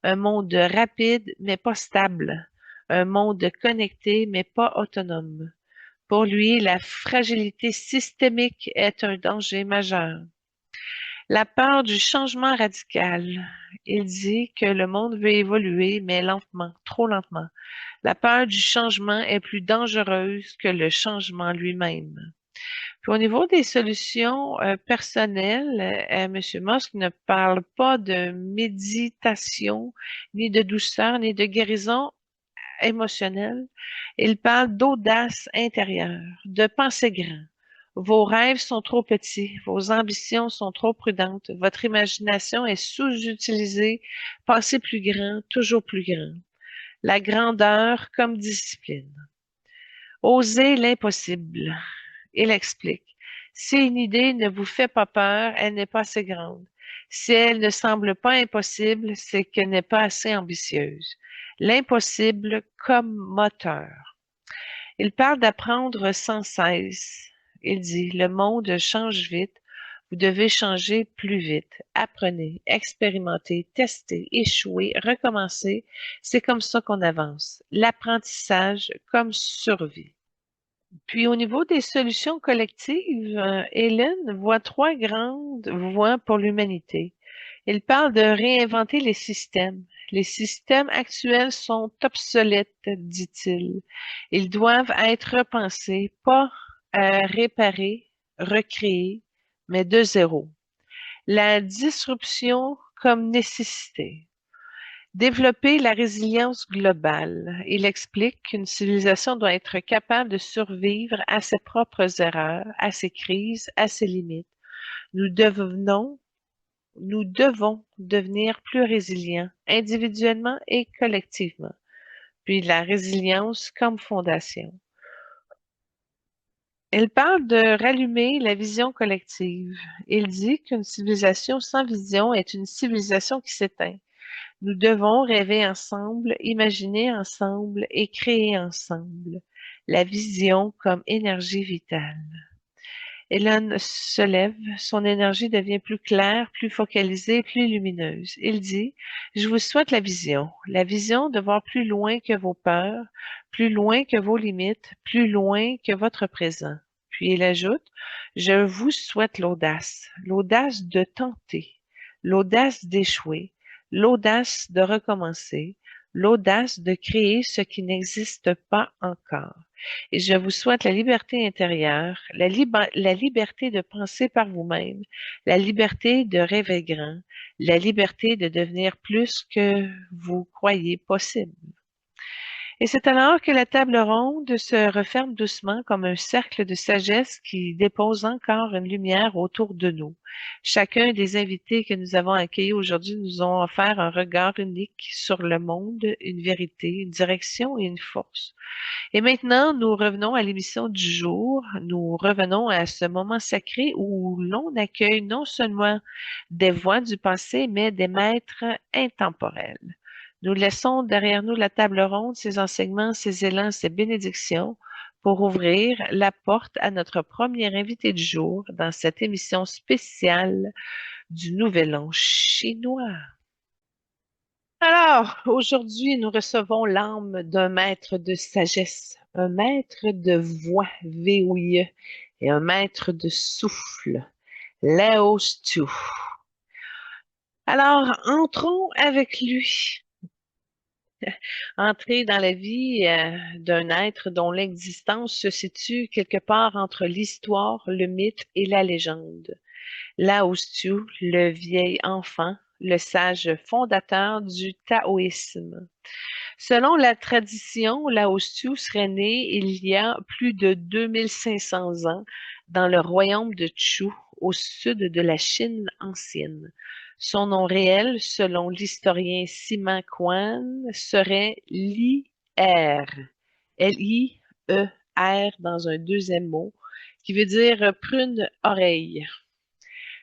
un monde rapide mais pas stable, un monde connecté mais pas autonome. Pour lui, la fragilité systémique est un danger majeur. La peur du changement radical. Il dit que le monde veut évoluer, mais lentement, trop lentement. La peur du changement est plus dangereuse que le changement lui-même. Puis au niveau des solutions personnelles, M. Musk ne parle pas de méditation, ni de douceur, ni de guérison émotionnelle. Il parle d'audace intérieure, de penser grand. Vos rêves sont trop petits, vos ambitions sont trop prudentes, votre imagination est sous-utilisée, pensez plus grand, toujours plus grand. La grandeur comme discipline. Osez l'impossible. Il explique. Si une idée ne vous fait pas peur, elle n'est pas assez grande. Si elle ne semble pas impossible, c'est qu'elle n'est pas assez ambitieuse. L'impossible comme moteur. Il parle d'apprendre sans cesse. Il dit, le monde change vite. Vous devez changer plus vite. Apprenez, expérimentez, testez, échouez, recommencez. C'est comme ça qu'on avance. L'apprentissage comme survie. Puis au niveau des solutions collectives, Hélène voit trois grandes voies pour l'humanité. Il parle de réinventer les systèmes. Les systèmes actuels sont obsolètes, dit-il. Ils doivent être repensés, pas réparés, recréés, mais de zéro. La disruption comme nécessité. Développer la résilience globale. Il explique qu'une civilisation doit être capable de survivre à ses propres erreurs, à ses crises, à ses limites. Nous devenons Nous devons devenir plus résilients, individuellement et collectivement. Puis la résilience comme fondation. Elle parle de rallumer la vision collective. Il dit qu'une civilisation sans vision est une civilisation qui s'éteint. Nous devons rêver ensemble, imaginer ensemble et créer ensemble. La vision comme énergie vitale. Hélène se lève, son énergie devient plus claire, plus focalisée, plus lumineuse. Il dit, je vous souhaite la vision de voir plus loin que vos peurs, plus loin que vos limites, plus loin que votre présent. Puis il ajoute, je vous souhaite l'audace de tenter, l'audace d'échouer, l'audace de recommencer, l'audace de créer ce qui n'existe pas encore. Et je vous souhaite la liberté intérieure, la liberté de penser par vous-même, la liberté de rêver grand, la liberté de devenir plus que vous croyez possible. Et c'est alors que la table ronde se referme doucement comme un cercle de sagesse qui dépose encore une lumière autour de nous. Chacun des invités que nous avons accueillis aujourd'hui nous ont offert un regard unique sur le monde, une vérité, une direction et une force. Et maintenant, nous revenons à l'émission du jour. Nous revenons à ce moment sacré où l'on accueille non seulement des voix du passé, mais des maîtres intemporels. Nous laissons derrière nous la table ronde, ses enseignements, ses élans, ses bénédictions pour ouvrir la porte à notre premier invité du jour dans cette émission spéciale du Nouvel An chinois. Alors, aujourd'hui, nous recevons l'âme d'un maître de sagesse, un maître de voix, V-O-I-E, et un maître de souffle, Lao Tzu. Alors, entrons avec lui. Entrer dans la vie d'un être dont l'existence se situe quelque part entre l'histoire, le mythe et la légende. Lao Tzu, le vieil enfant, le sage fondateur du taoïsme. Selon la tradition, Lao Tzu serait né il y a plus de 2500 ans dans le royaume de Chu, au sud de la Chine ancienne. Son nom réel, selon l'historien Sima Quan, serait Li-Er, L-I-E-R dans un deuxième mot, qui veut dire prune oreille.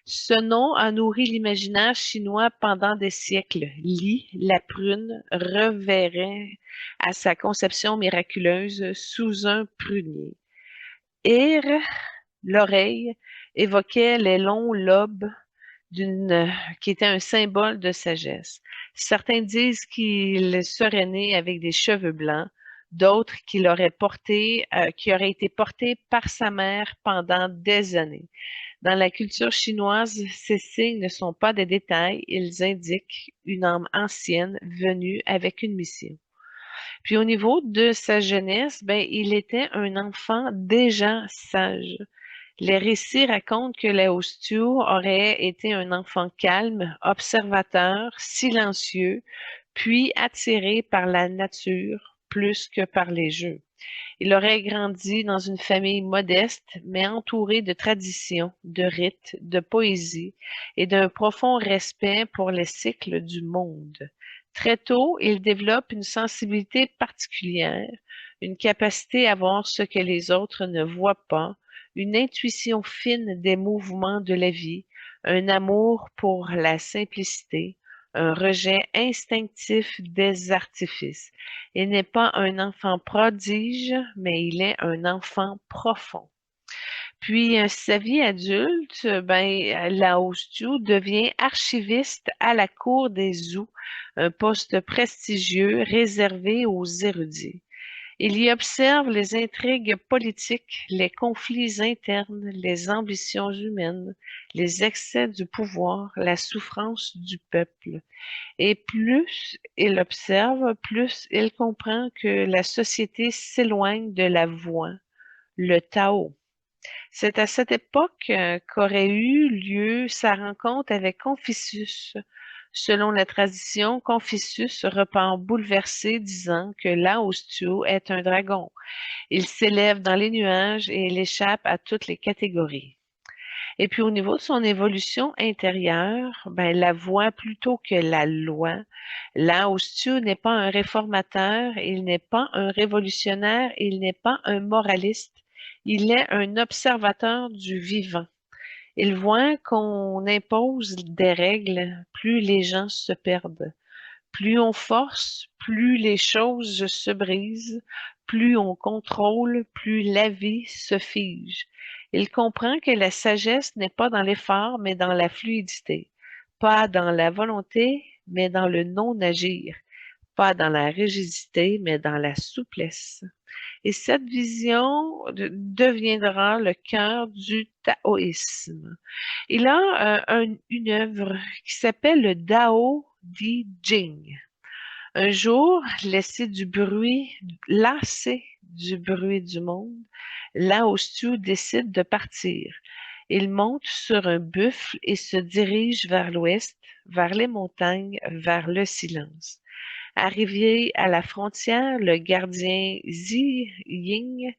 Ce nom a nourri l'imaginaire chinois pendant des siècles. Li, la prune, reverrait à sa conception miraculeuse sous un prunier. Ir, l'oreille, évoquait les longs lobes qui était un symbole de sagesse. Certains disent qu'il serait né avec des cheveux blancs, d'autres qu'il aurait qui aurait été porté par sa mère pendant des années. Dans la culture chinoise, ces signes ne sont pas des détails, ils indiquent une âme ancienne venue avec une mission. Puis au niveau de sa jeunesse, ben, il était un enfant déjà sage. Les récits racontent que Lao Tzu aurait été un enfant calme, observateur, silencieux, puis attiré par la nature plus que par les jeux. Il aurait grandi dans une famille modeste, mais entourée de traditions, de rites, de poésie et d'un profond respect pour les cycles du monde. Très tôt, il développe une sensibilité particulière, une capacité à voir ce que les autres ne voient pas, une intuition fine des mouvements de la vie, un amour pour la simplicité, un rejet instinctif des artifices. Il n'est pas un enfant prodige, mais il est un enfant profond. Puis, sa vie adulte, ben, Lao Tzu devient archiviste à la cour des Zhou, un poste prestigieux réservé aux érudits. Il y observe les intrigues politiques, les conflits internes, les ambitions humaines, les excès du pouvoir, la souffrance du peuple. Et plus il observe, plus il comprend que la société s'éloigne de la voie, le Tao. C'est à cette époque qu'aurait eu lieu sa rencontre avec Confucius. Selon la tradition, Confucius repart bouleversé, disant que Lao Tzu est un dragon. Il s'élève dans les nuages et il échappe à toutes les catégories. Et puis au niveau de son évolution intérieure, ben, la voix plutôt que la loi, Lao Tzu n'est pas un réformateur, il n'est pas un révolutionnaire, il n'est pas un moraliste, il est un observateur du vivant. Il voit qu'on impose des règles, plus les gens se perdent. Plus on force, plus les choses se brisent, plus on contrôle, plus la vie se fige. Il comprend que la sagesse n'est pas dans l'effort, mais dans la fluidité, pas dans la volonté, mais dans le non-agir, pas dans la rigidité, mais dans la souplesse. Et cette vision deviendra le cœur du taoïsme. Il a une œuvre qui s'appelle le Dao Di Jing. Un jour, lassé du bruit du monde, Lao Tzu décide de partir. Il monte sur un buffle et se dirige vers l'ouest, vers les montagnes, vers le silence. Arrivé à la frontière, le gardien Zi Ying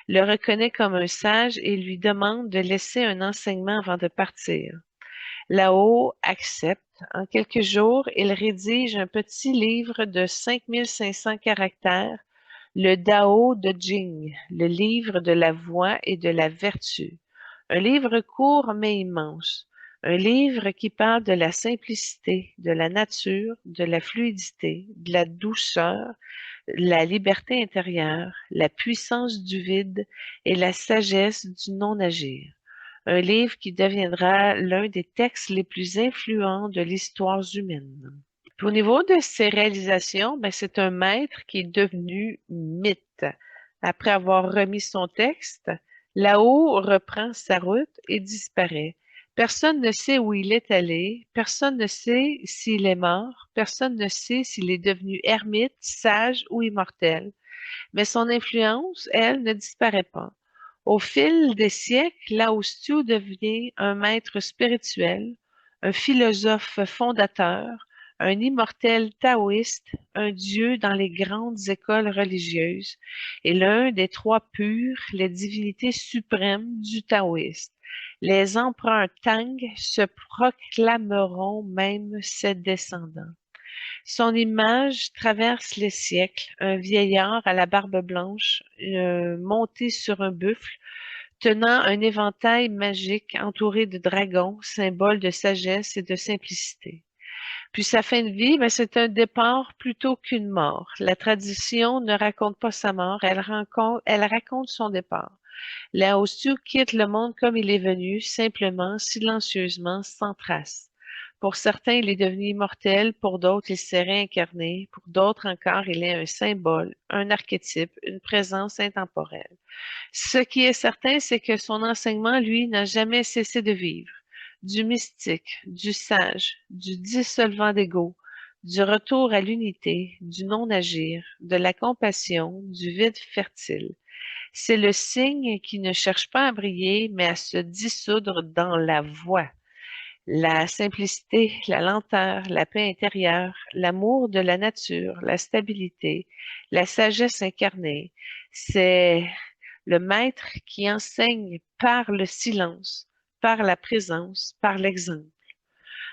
le reconnaît comme un sage et lui demande de laisser un enseignement avant de partir. Lao accepte. En quelques jours, il rédige un petit livre de 5500 caractères, le Dao de Jing, le livre de la voie et de la vertu. Un livre court mais immense. Un livre qui parle de la simplicité, de la nature, de la fluidité, de la douceur, la liberté intérieure, la puissance du vide et la sagesse du non-agir. Un livre qui deviendra l'un des textes les plus influents de l'histoire humaine. Puis au niveau de ses réalisations, ben, c'est un maître qui est devenu mythe. Après avoir remis son texte, Lao reprend sa route et disparaît. Personne ne sait où il est allé, personne ne sait s'il est mort, personne ne sait s'il est devenu ermite, sage ou immortel. Mais son influence, elle, ne disparaît pas. Au fil des siècles, Lao Tzu devient un maître spirituel, un philosophe fondateur, un immortel taoïste, un dieu dans les grandes écoles religieuses, et l'un des trois purs, les divinités suprêmes du taoïsme. Les empereurs Tang se proclameront même ses descendants. Son image traverse les siècles, un vieillard à la barbe blanche, monté sur un buffle, tenant un éventail magique entouré de dragons, symbole de sagesse et de simplicité. Puis sa fin de vie, ben, c'est un départ plutôt qu'une mort. La tradition ne raconte pas sa mort, elle raconte son départ. Lao Tzu quitte le monde comme il est venu, simplement, silencieusement, sans trace. Pour certains, il est devenu immortel, pour d'autres, il s'est réincarné, pour d'autres encore, il est un symbole, un archétype, une présence intemporelle. Ce qui est certain, c'est que son enseignement, lui, n'a jamais cessé de vivre. Du mystique, du sage, du dissolvant d'ego, du retour à l'unité, du non-agir, de la compassion, du vide fertile. C'est le cygne qui ne cherche pas à briller, mais à se dissoudre dans la voie. La simplicité, la lenteur, la paix intérieure, l'amour de la nature, la stabilité, la sagesse incarnée, c'est le maître qui enseigne par le silence, par la présence, par l'exemple.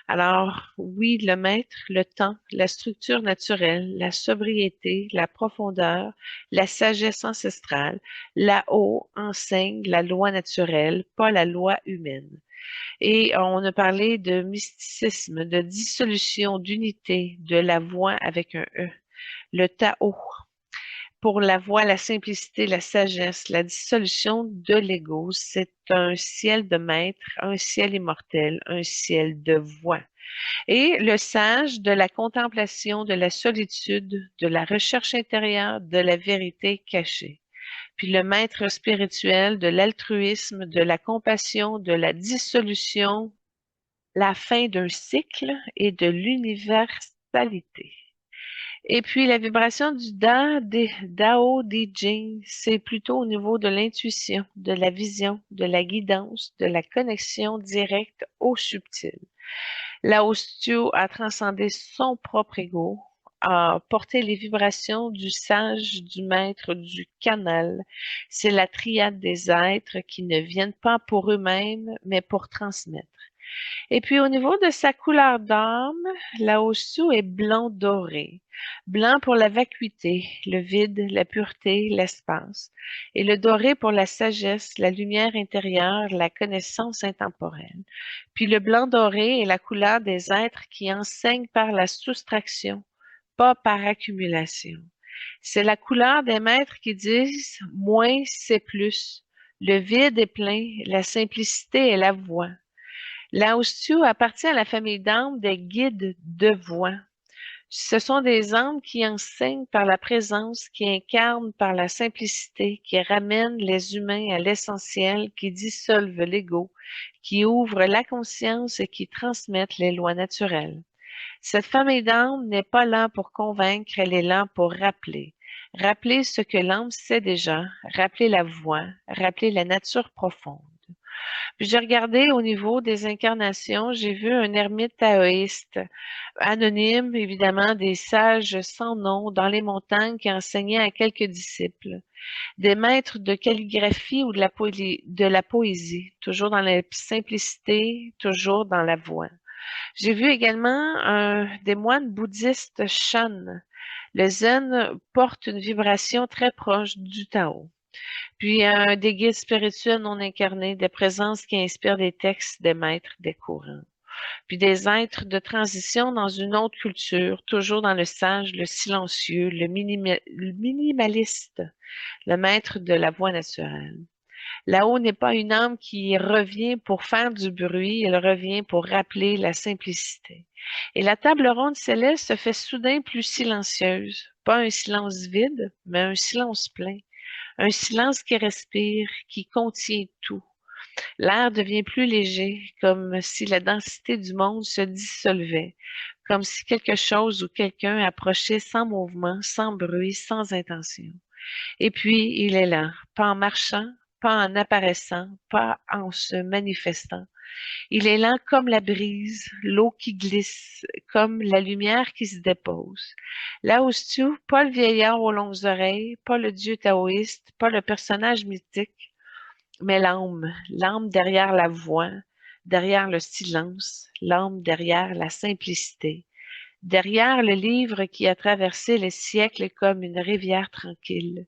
Alors, oui, le maître, le temps, la structure naturelle, la sobriété, la profondeur, la sagesse ancestrale, là-haut enseigne la loi naturelle, pas la loi humaine. Et on a parlé de mysticisme, de dissolution, d'unité, de la voix avec un E, le Tao. pour la voix, la simplicité, la sagesse, la dissolution de l'ego. C'est un ciel de maître, un ciel immortel, un ciel de voix. Et le sage de la contemplation, de la solitude, de la recherche intérieure, de la vérité cachée. Puis le maître spirituel de l'altruisme, de la compassion, de la dissolution, la fin d'un cycle et de l'universalité. Et puis la vibration du Dao De Jing, c'est plutôt au niveau de l'intuition, de la vision, de la guidance, de la connexion directe au subtil. Lao Tzu a transcendé son propre ego, a porté les vibrations du sage, du maître, du canal. C'est la triade des êtres qui ne viennent pas pour eux-mêmes, mais pour transmettre. Et puis au niveau de sa couleur d'âme, Lao Tzu est blanc doré. Blanc pour la vacuité, le vide, la pureté, l'espace. Et le doré pour la sagesse, la lumière intérieure, la connaissance intemporelle. Puis le blanc doré est la couleur des êtres qui enseignent par la soustraction, pas par accumulation. C'est la couleur des maîtres qui disent moins c'est plus. Le vide est plein, la simplicité est la voix. Lao Tzu appartient à la famille d'âmes des guides de voix. Ce sont des âmes qui enseignent par la présence, qui incarnent par la simplicité, qui ramènent les humains à l'essentiel, qui dissolvent l'ego, qui ouvrent la conscience et qui transmettent les lois naturelles. Cette famille d'âmes n'est pas là pour convaincre, elle est là pour rappeler. Rappeler ce que l'âme sait déjà, rappeler la voix, rappeler la nature profonde. Puis j'ai regardé au niveau des incarnations, j'ai vu un ermite taoïste, anonyme, évidemment, des sages sans nom dans les montagnes qui enseignaient à quelques disciples, des maîtres de calligraphie ou de la poésie, toujours dans la simplicité, toujours dans la voix. J'ai vu également des moines bouddhistes Shan. Le zen porte une vibration très proche du Tao. Puis des guides spirituels non incarnés, des présences qui inspirent des textes des maîtres des courants. Puis des êtres de transition dans une autre culture, toujours dans le sage, le silencieux, le minimaliste, le maître de la voix naturelle. Là-haut n'est pas une âme qui revient pour faire du bruit, elle revient pour rappeler la simplicité. Et la table ronde céleste se fait soudain plus silencieuse, pas un silence vide, mais un silence plein. Un silence qui respire, qui contient tout. L'air devient plus léger, comme si la densité du monde se dissolvait, comme si quelque chose ou quelqu'un approchait sans mouvement, sans bruit, sans intention. Et puis, il est là, pas en marchant, pas en apparaissant, pas en se manifestant. Il est lent comme la brise, l'eau qui glisse, comme la lumière qui se dépose. Lao Tzu, pas le vieillard aux longues oreilles, pas le dieu taoïste, pas le personnage mythique, mais l'âme derrière la voix, derrière le silence, l'âme derrière la simplicité, derrière le livre qui a traversé les siècles comme une rivière tranquille.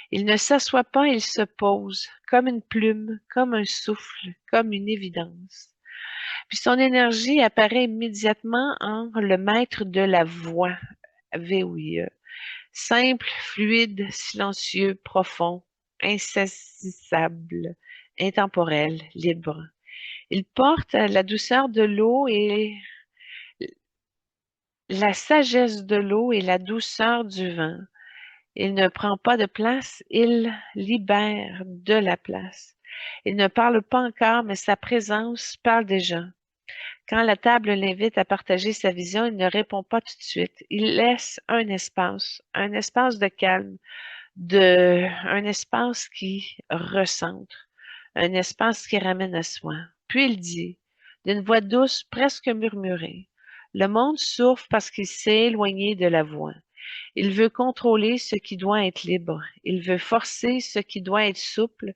Il ne s'assoit pas, il se pose, comme une plume, comme un souffle, comme une évidence. Puis son énergie apparaît immédiatement en le maître de la voix, V-O-I-E. Simple, fluide, silencieux, profond, insaisissable, intemporel, libre. Il porte la douceur de l'eau et la sagesse de l'eau et la douceur du vent. Il ne prend pas de place, il libère de la place. Il ne parle pas encore, mais sa présence parle déjà. Quand la table l'invite à partager sa vision, il ne répond pas tout de suite. Il laisse un espace de calme, un espace qui recentre, un espace qui ramène à soi. Puis il dit, d'une voix douce, presque murmurée, le monde souffre parce qu'il s'est éloigné de la voix. Il veut contrôler ce qui doit être libre. Il veut forcer ce qui doit être souple.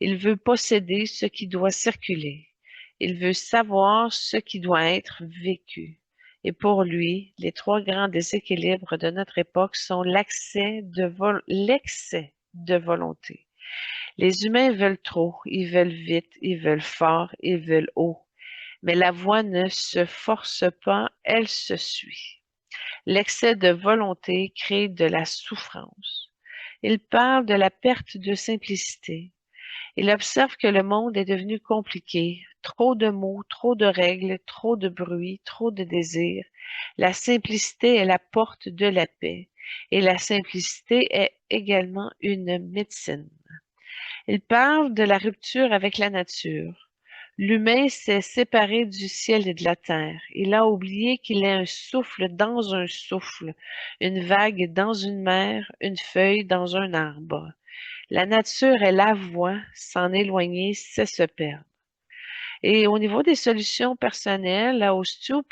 Il veut posséder ce qui doit circuler. Il veut savoir ce qui doit être vécu. Et pour lui, les trois grands déséquilibres de notre époque sont l'excès de volonté. Les humains veulent trop, ils veulent vite, ils veulent fort, ils veulent haut. Mais la voix ne se force pas, elle se suit. L'excès de volonté crée de la souffrance. Il parle de la perte de simplicité. Il observe que le monde est devenu compliqué. Trop de mots, trop de règles, trop de bruit, trop de désirs. La simplicité est la porte de la paix. Et la simplicité est également une médecine. Il parle de la rupture avec la nature. L'humain s'est séparé du ciel et de la terre. Il a oublié qu'il est un souffle dans un souffle, une vague dans une mer, une feuille dans un arbre. La nature est la voie, s'en éloigner, c'est se perdre. Et au niveau des solutions personnelles, la Osteo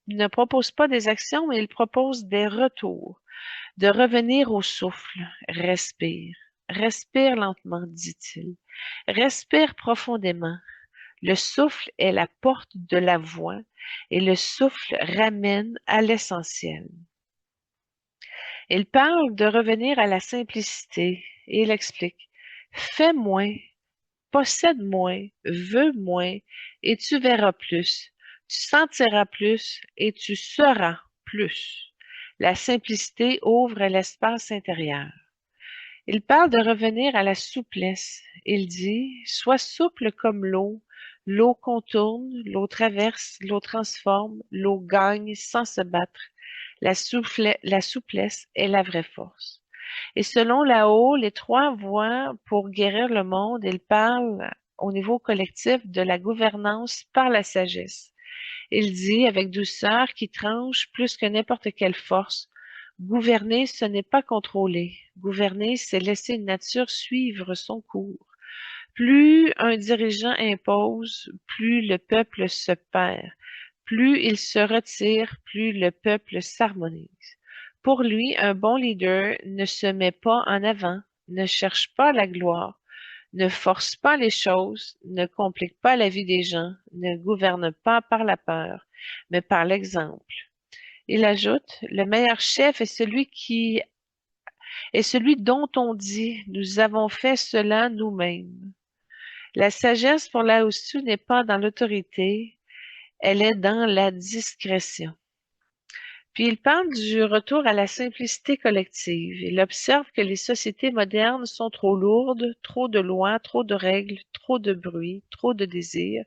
ne propose pas des actions, mais il propose des retours, de revenir au souffle. Respire. Respire lentement, dit-il. Respire profondément. Le souffle est la porte de la voie et le souffle ramène à l'essentiel. Il parle de revenir à la simplicité et il explique. Fais moins, possède moins, veux moins et tu verras plus. Tu sentiras plus et tu seras plus. La simplicité ouvre l'espace intérieur. Il parle de revenir à la souplesse. Il dit, sois souple comme l'eau. L'eau contourne, l'eau traverse, l'eau transforme, l'eau gagne sans se battre. La souplesse est la vraie force. Et selon Lao, les trois voies pour guérir le monde, il parle au niveau collectif de la gouvernance par la sagesse. Il dit avec douceur qui tranche plus que n'importe quelle force. Gouverner, ce n'est pas contrôler. Gouverner, c'est laisser une nature suivre son cours. Plus un dirigeant impose, plus le peuple se perd. Plus il se retire, plus le peuple s'harmonise. Pour lui, un bon leader ne se met pas en avant, ne cherche pas la gloire, ne force pas les choses, ne complique pas la vie des gens, ne gouverne pas par la peur, mais par l'exemple. Il ajoute, le meilleur chef est celui dont on dit, nous avons fait cela nous-mêmes. La sagesse pour Lao Tzu n'est pas dans l'autorité, elle est dans la discrétion. Puis il parle du retour à la simplicité collective. Il observe que les sociétés modernes sont trop lourdes, trop de lois, trop de règles, trop de bruit, trop de désirs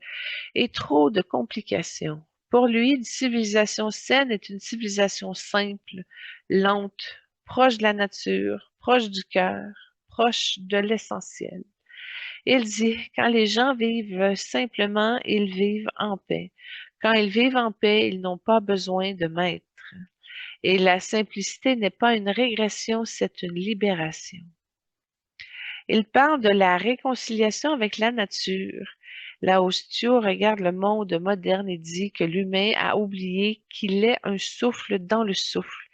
et trop de complications. Pour lui, une civilisation saine est une civilisation simple, lente, proche de la nature, proche du cœur, proche de l'essentiel. Il dit, quand les gens vivent simplement, ils vivent en paix. Quand ils vivent en paix, ils n'ont pas besoin de maître. Et la simplicité n'est pas une régression, c'est une libération. Il parle de la réconciliation avec la nature. Lao Tzu regarde le monde moderne et dit que l'humain a oublié qu'il est un souffle dans le souffle.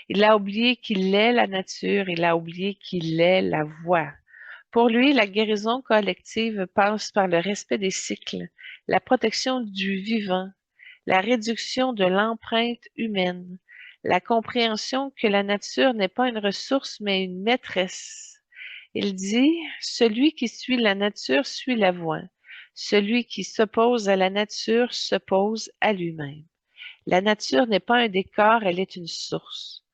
Il a oublié qu'il est la nature, il a oublié qu'il est la voie. Pour lui, la guérison collective passe par le respect des cycles, la protection du vivant, la réduction de l'empreinte humaine, la compréhension que la nature n'est pas une ressource mais une maîtresse. Il dit, celui qui suit la nature suit la voie. Celui qui s'oppose à la nature s'oppose à lui-même. La nature n'est pas un décor, elle est une source.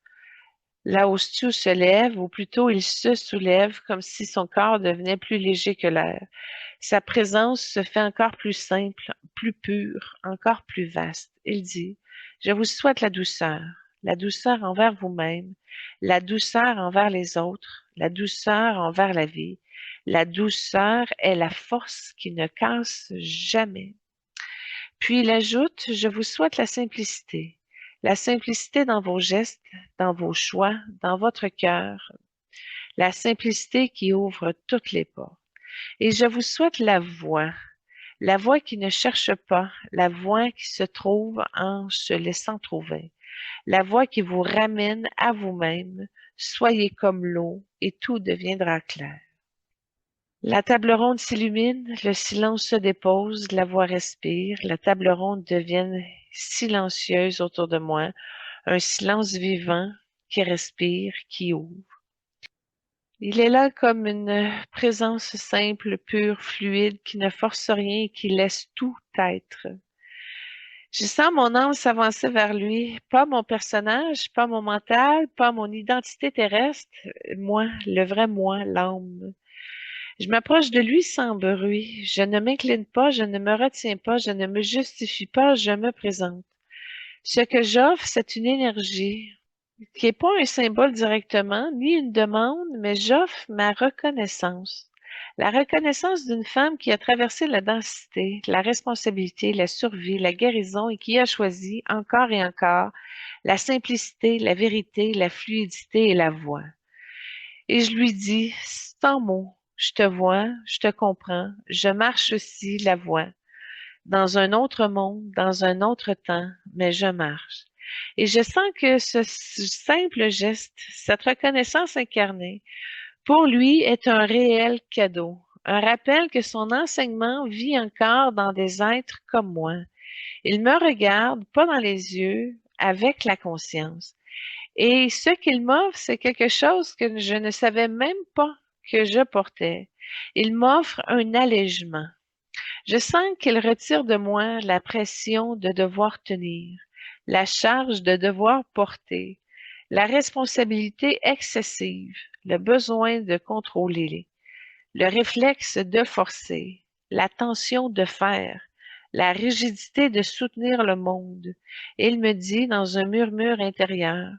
Lao Tzu se lève, ou plutôt il se soulève, comme si son corps devenait plus léger que l'air. Sa présence se fait encore plus simple, plus pure, encore plus vaste. Il dit, je vous souhaite la douceur envers vous-même, la douceur envers les autres, la douceur envers la vie. La douceur est la force qui ne casse jamais. Puis il ajoute, je vous souhaite la simplicité dans vos gestes, dans vos choix, dans votre cœur, la simplicité qui ouvre toutes les portes. Et je vous souhaite la voix qui ne cherche pas, la voix qui se trouve en se laissant trouver, la voix qui vous ramène à vous-même. Soyez comme l'eau et tout deviendra clair. La table ronde s'illumine, le silence se dépose, la voix respire, la table ronde devient silencieuse autour de moi, un silence vivant qui respire, qui ouvre. Il est là comme une présence simple, pure, fluide, qui ne force rien et qui laisse tout être. Je sens mon âme s'avancer vers lui, pas mon personnage, pas mon mental, pas mon identité terrestre, moi, le vrai moi, l'âme. Je m'approche de lui sans bruit. Je ne m'incline pas, je ne me retiens pas, je ne me justifie pas, je me présente. Ce que j'offre, c'est une énergie qui n'est pas un symbole directement, ni une demande, mais j'offre ma reconnaissance. La reconnaissance d'une femme qui a traversé la densité, la responsabilité, la survie, la guérison et qui a choisi encore et encore la simplicité, la vérité, la fluidité et la voix. Et je lui dis, sans mots, je te vois, je te comprends, je marche aussi la voie, dans un autre monde, dans un autre temps, mais je marche. Et je sens que ce simple geste, cette reconnaissance incarnée, pour lui est un réel cadeau, un rappel que son enseignement vit encore dans des êtres comme moi. Il me regarde, pas dans les yeux, avec la conscience. Et ce qu'il m'offre, c'est quelque chose que je ne savais même pas que je portais. Il m'offre un allègement. Je sens qu'il retire de moi la pression de devoir tenir, la charge de devoir porter, la responsabilité excessive, le besoin de contrôler, le réflexe de forcer, la tension de faire, la rigidité de soutenir le monde. Et il me dit dans un murmure intérieur,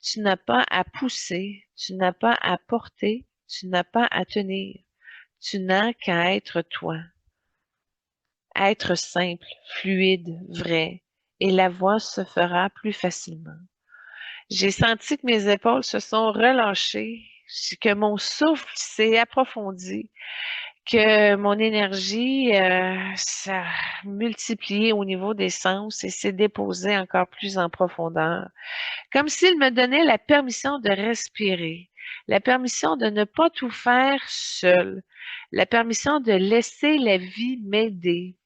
tu n'as pas à pousser, tu n'as pas à porter, tu n'as pas à tenir, tu n'as qu'à être toi. Être simple, fluide, vrai, et la voix se fera plus facilement. J'ai senti que mes épaules se sont relâchées, que mon souffle s'est approfondi, que mon énergie s'est multipliée au niveau des sens et s'est déposée encore plus en profondeur. Comme s'il me donnait la permission de respirer, la permission de ne pas tout faire seul, la permission de laisser la vie m'aider.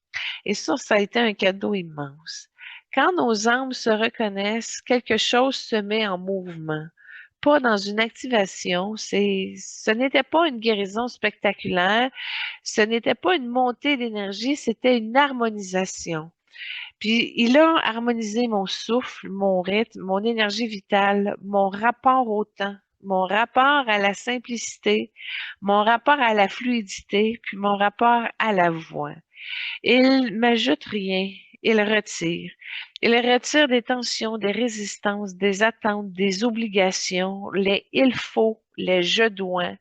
Et ça a été un cadeau immense. Quand nos âmes se reconnaissent, quelque chose se met en mouvement. Pas dans une activation, ce n'était pas une guérison spectaculaire, ce n'était pas une montée d'énergie, c'était une harmonisation. Puis il a harmonisé mon souffle, mon rythme, mon énergie vitale, mon rapport au temps, mon rapport à la simplicité, mon rapport à la fluidité, puis mon rapport à la voix. Il m'ajoute rien, il retire. Il retire des tensions, des résistances, des attentes, des obligations, les il faut, les je dois,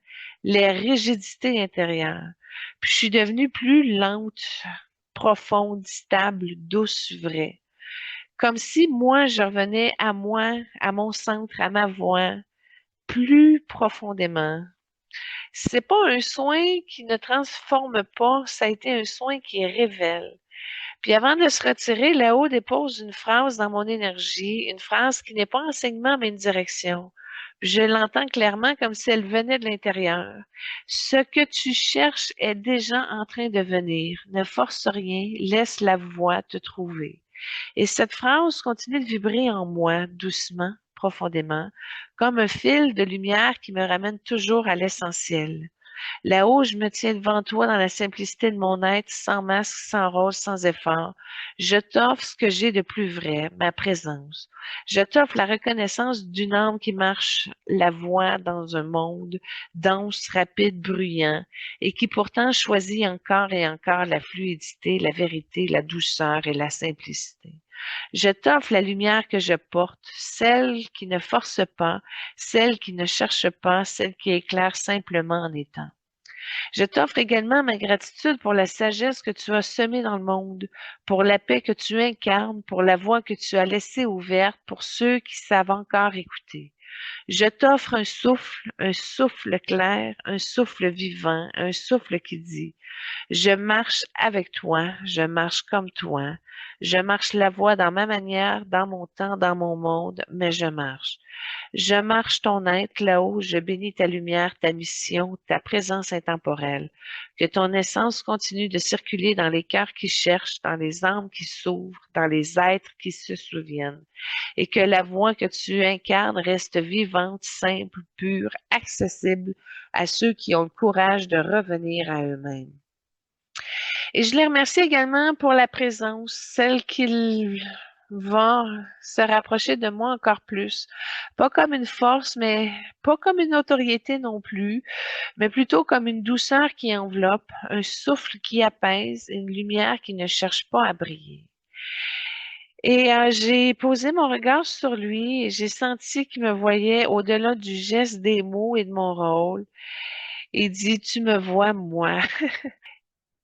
les rigidités intérieures. Puis je suis devenue plus lente, profonde, stable, douce, vraie. Comme si moi, je revenais à moi, à mon centre, à ma voix, plus profondément. C'est pas un soin qui ne transforme pas, ça a été un soin qui révèle. Puis avant de se retirer, là-haut dépose une phrase dans mon énergie, une phrase qui n'est pas enseignement, mais une direction. Puis je l'entends clairement comme si elle venait de l'intérieur. Ce que tu cherches est déjà en train de venir. Ne force rien, laisse la voix te trouver. Et cette phrase continue de vibrer en moi, doucement, profondément, comme un fil de lumière qui me ramène toujours à l'essentiel. Là-haut, je me tiens devant toi dans la simplicité de mon être, sans masque, sans rôle, sans effort. Je t'offre ce que j'ai de plus vrai, ma présence. Je t'offre la reconnaissance d'une âme qui marche la voie dans un monde dense, rapide, bruyant, et qui pourtant choisit encore et encore la fluidité, la vérité, la douceur et la simplicité. Je t'offre la lumière que je porte, celle qui ne force pas, celle qui ne cherche pas, celle qui éclaire simplement en étant. Je t'offre également ma gratitude pour la sagesse que tu as semée dans le monde, pour la paix que tu incarnes, pour la voix que tu as laissée ouverte pour ceux qui savent encore écouter. Je t'offre un souffle clair, un souffle vivant, un souffle qui dit je marche avec toi, je marche comme toi, je marche la voie dans ma manière, dans mon temps, dans mon monde, mais je marche. Je marche ton être là-haut, je bénis ta lumière, ta mission, ta présence intemporelle. Que ton essence continue de circuler dans les cœurs qui cherchent, dans les âmes qui s'ouvrent, dans les êtres qui se souviennent. Et que la voix que tu incarnes reste vivante, simple, pure, accessible à ceux qui ont le courage de revenir à eux-mêmes. Et je les remercie également pour la présence, celle qui va se rapprocher de moi encore plus. Pas comme une force, mais pas comme une autorité non plus, mais plutôt comme une douceur qui enveloppe, un souffle qui apaise, une lumière qui ne cherche pas à briller. Et j'ai posé mon regard sur lui et j'ai senti qu'il me voyait au-delà du geste des mots et de mon rôle. Il dit, tu me vois, moi.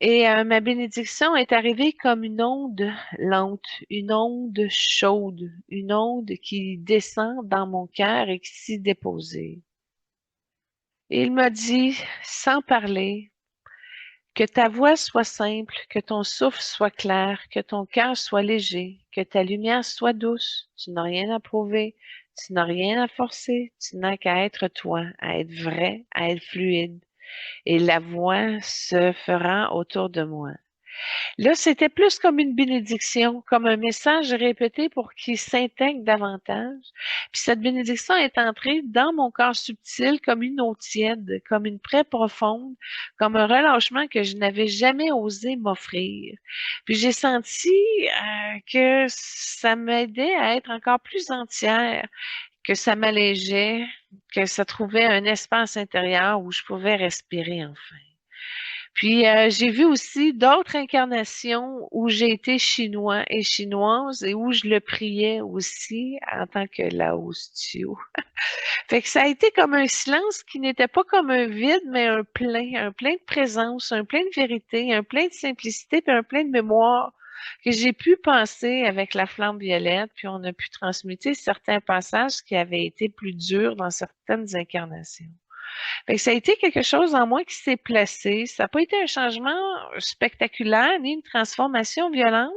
Et ma bénédiction est arrivée comme une onde lente, une onde chaude, une onde qui descend dans mon cœur et qui s'y déposait. Et il m'a dit, sans parler, que ta voix soit simple, que ton souffle soit clair, que ton cœur soit léger, que ta lumière soit douce. Tu n'as rien à prouver, tu n'as rien à forcer, tu n'as qu'à être toi, à être vrai, à être fluide. Et la voix se fera autour de moi. Là, c'était plus comme une bénédiction, comme un message répété pour qu'il s'intègre davantage. Puis cette bénédiction est entrée dans mon corps subtil comme une eau tiède, comme une plaie profonde, comme un relâchement que je n'avais jamais osé m'offrir. Puis j'ai senti que ça m'aidait à être encore plus entière, que ça m'allégeait, que ça trouvait un espace intérieur où je pouvais respirer enfin. Puis j'ai vu aussi d'autres incarnations où j'ai été chinois et chinoise et où je le priais aussi en tant que Laostio. Fait que ça a été comme un silence qui n'était pas comme un vide, mais un plein de présence, un plein de vérité, un plein de simplicité, puis un plein de mémoire que j'ai pu penser avec la flamme violette, puis on a pu transmuter certains passages qui avaient été plus durs dans certaines incarnations. Fait que ça a été quelque chose en moi qui s'est placé. Ça n'a pas été un changement spectaculaire ni une transformation violente,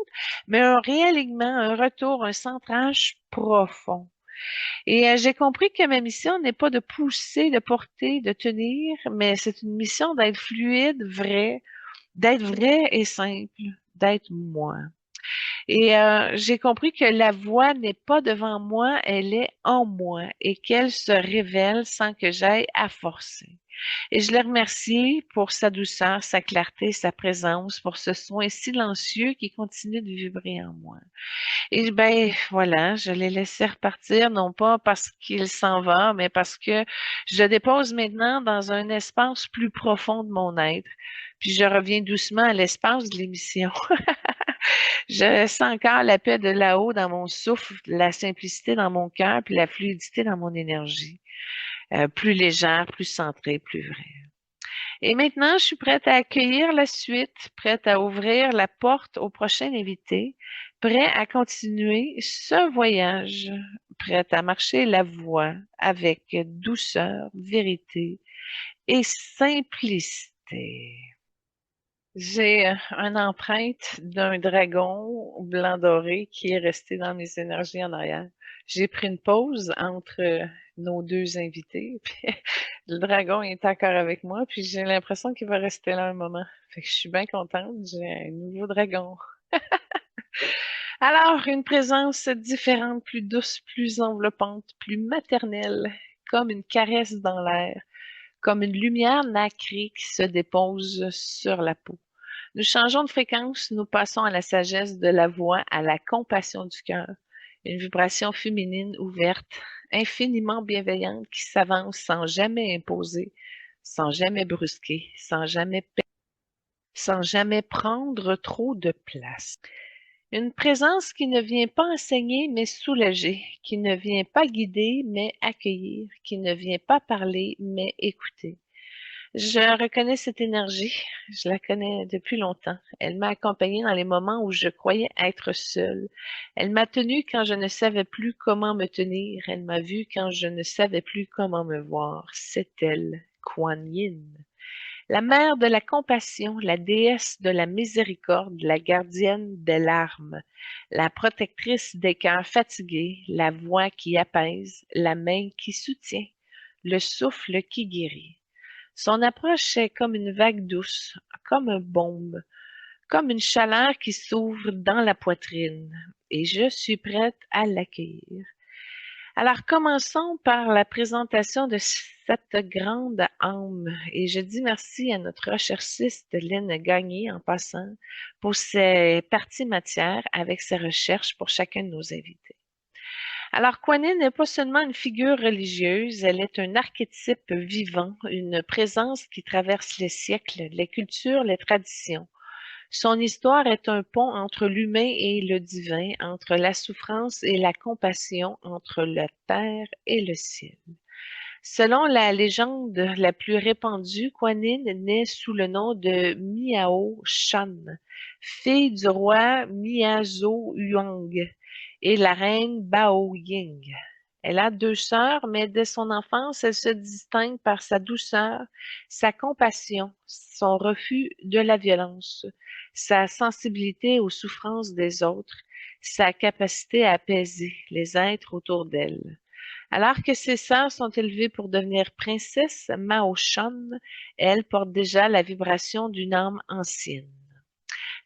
mais un réalignement, un retour, un centrage profond. Et j'ai compris que ma mission n'est pas de pousser, de porter, de tenir, mais c'est une mission d'être fluide, vrai, d'être vrai et simple, d'être moi. Et j'ai compris que la voix n'est pas devant moi, elle est en moi et qu'elle se révèle sans que j'aille à forcer. Et je le remercie pour sa douceur, sa clarté, sa présence, pour ce soin silencieux qui continue de vibrer en moi. Et ben voilà, je l'ai laissé repartir, non pas parce qu'il s'en va, mais parce que je le dépose maintenant dans un espace plus profond de mon être. Puis je reviens doucement à l'espace de l'émission. Je sens encore la paix de là-haut dans mon souffle, la simplicité dans mon cœur, puis la fluidité dans mon énergie. Plus légère, plus centrée, plus vraie. Et maintenant, je suis prête à accueillir la suite, prête à ouvrir la porte au prochain invité, prête à continuer ce voyage, prête à marcher la voie avec douceur, vérité et simplicité. J'ai une empreinte d'un dragon blanc doré qui est resté dans mes énergies en arrière. J'ai pris une pause entre nos deux invités, puis le dragon est encore avec moi, puis j'ai l'impression qu'il va rester là un moment. Fait que je suis bien contente, j'ai un nouveau dragon. Alors, une présence différente, plus douce, plus enveloppante, plus maternelle, comme une caresse dans l'air, comme une lumière nacrée qui se dépose sur la peau. Nous changeons de fréquence, nous passons à la sagesse de la voix, à la compassion du cœur, une vibration féminine ouverte, infiniment bienveillante qui s'avance sans jamais imposer, sans jamais brusquer, sans jamais prendre trop de place. Une présence qui ne vient pas enseigner mais soulager, qui ne vient pas guider mais accueillir, qui ne vient pas parler mais écouter. Je reconnais cette énergie, je la connais depuis longtemps. Elle m'a accompagnée dans les moments où je croyais être seule. Elle m'a tenue quand je ne savais plus comment me tenir. Elle m'a vue quand je ne savais plus comment me voir. C'est elle, Kuan Yin. La mère de la compassion, la déesse de la miséricorde, la gardienne des larmes, la protectrice des cœurs fatigués, la voix qui apaise, la main qui soutient, le souffle qui guérit. Son approche est comme une vague douce, comme un baume, comme une chaleur qui s'ouvre dans la poitrine, et je suis prête à l'accueillir. Alors, commençons par la présentation de cette grande âme. Et je dis merci à notre recherchiste Lynn Gagné, en passant, pour ses parties matières avec ses recherches pour chacun de nos invités. Alors, Kuan Yin n'est pas seulement une figure religieuse, elle est un archétype vivant, une présence qui traverse les siècles, les cultures, les traditions. Son histoire est un pont entre l'humain et le divin, entre la souffrance et la compassion, entre la terre et le ciel. Selon la légende la plus répandue, Kuan Yin naît sous le nom de Miao Shan, fille du roi Miazo Huang et la reine Bao Ying. Elle a deux sœurs, mais dès son enfance, elle se distingue par sa douceur, sa compassion, son refus de la violence, sa sensibilité aux souffrances des autres, sa capacité à apaiser les êtres autour d'elle. Alors que ses sœurs sont élevées pour devenir princesses, Mao Shan, elle, porte déjà la vibration d'une âme ancienne.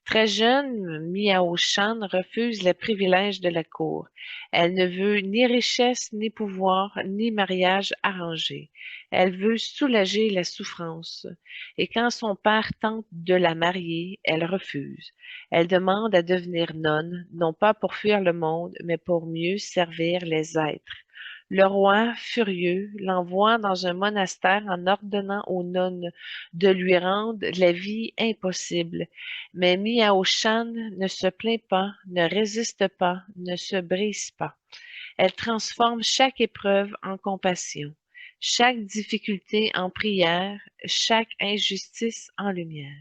Très jeune, Miao Shan refuse les privilèges de la cour. Elle ne veut ni richesse, ni pouvoir, ni mariage arrangé. Elle veut soulager la souffrance. Et quand son père tente de la marier, elle refuse. Elle demande à devenir nonne, non pas pour fuir le monde, mais pour mieux servir les êtres. Le roi, furieux, l'envoie dans un monastère en ordonnant aux nonnes de lui rendre la vie impossible. Mais Miao Shan ne se plaint pas, ne résiste pas, ne se brise pas. Elle transforme chaque épreuve en compassion, chaque difficulté en prière, chaque injustice en lumière.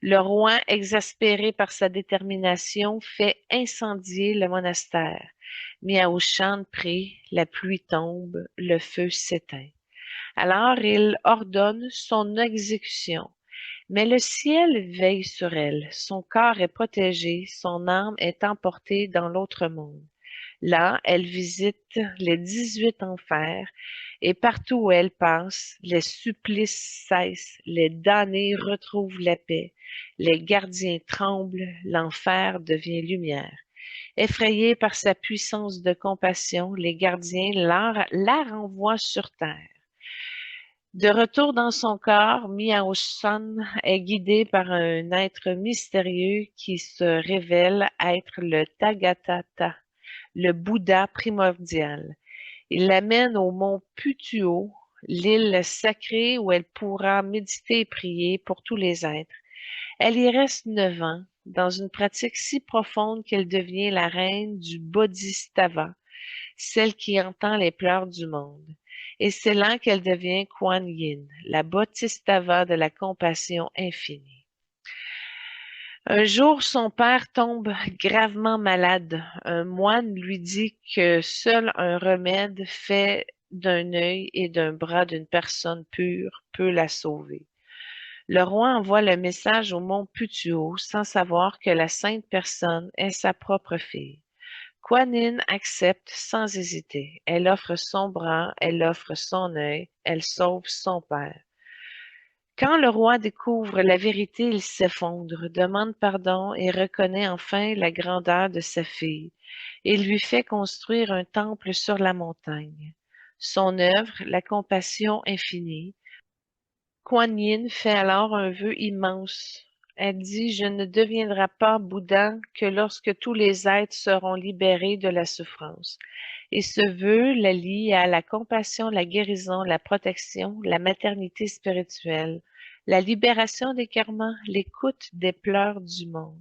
Le roi, exaspéré par sa détermination, fait incendier le monastère. Miao Shan prie, la pluie tombe, le feu s'éteint. Alors il ordonne son exécution. Mais le ciel veille sur elle, son corps est protégé, son âme est emportée dans l'autre monde. Là, elle visite les 18 enfers, et partout où elle passe, les supplices cessent, les damnés retrouvent la paix, les gardiens tremblent, l'enfer devient lumière. Effrayés par sa puissance de compassion, les gardiens la renvoient sur terre. De retour dans son corps, Miao Shan est guidée par un être mystérieux qui se révèle être le Tathagata, le Bouddha primordial. Il l'amène au mont Putuo, l'île sacrée où elle pourra méditer et prier pour tous les êtres. Elle y reste 9 ans, dans une pratique si profonde qu'elle devient la reine du Bodhisattva, celle qui entend les pleurs du monde. Et c'est là qu'elle devient Kuan Yin, la Bodhisattva de la compassion infinie. Un jour, son père tombe gravement malade. Un moine lui dit que seul un remède fait d'un œil et d'un bras d'une personne pure peut la sauver. Le roi envoie le message au mont Putuo sans savoir que la sainte personne est sa propre fille. Kuan Yin accepte sans hésiter. Elle offre son bras, elle offre son œil, elle sauve son père. Quand le roi découvre la vérité, il s'effondre, demande pardon et reconnaît enfin la grandeur de sa fille. Il lui fait construire un temple sur la montagne. Son œuvre, la compassion infinie. Kuan Yin fait alors un vœu immense. Elle dit, je ne deviendrai pas Bouddha que lorsque tous les êtres seront libérés de la souffrance. Et ce vœu la lie à la compassion, la guérison, la protection, la maternité spirituelle, la libération des karmas, l'écoute des pleurs du monde.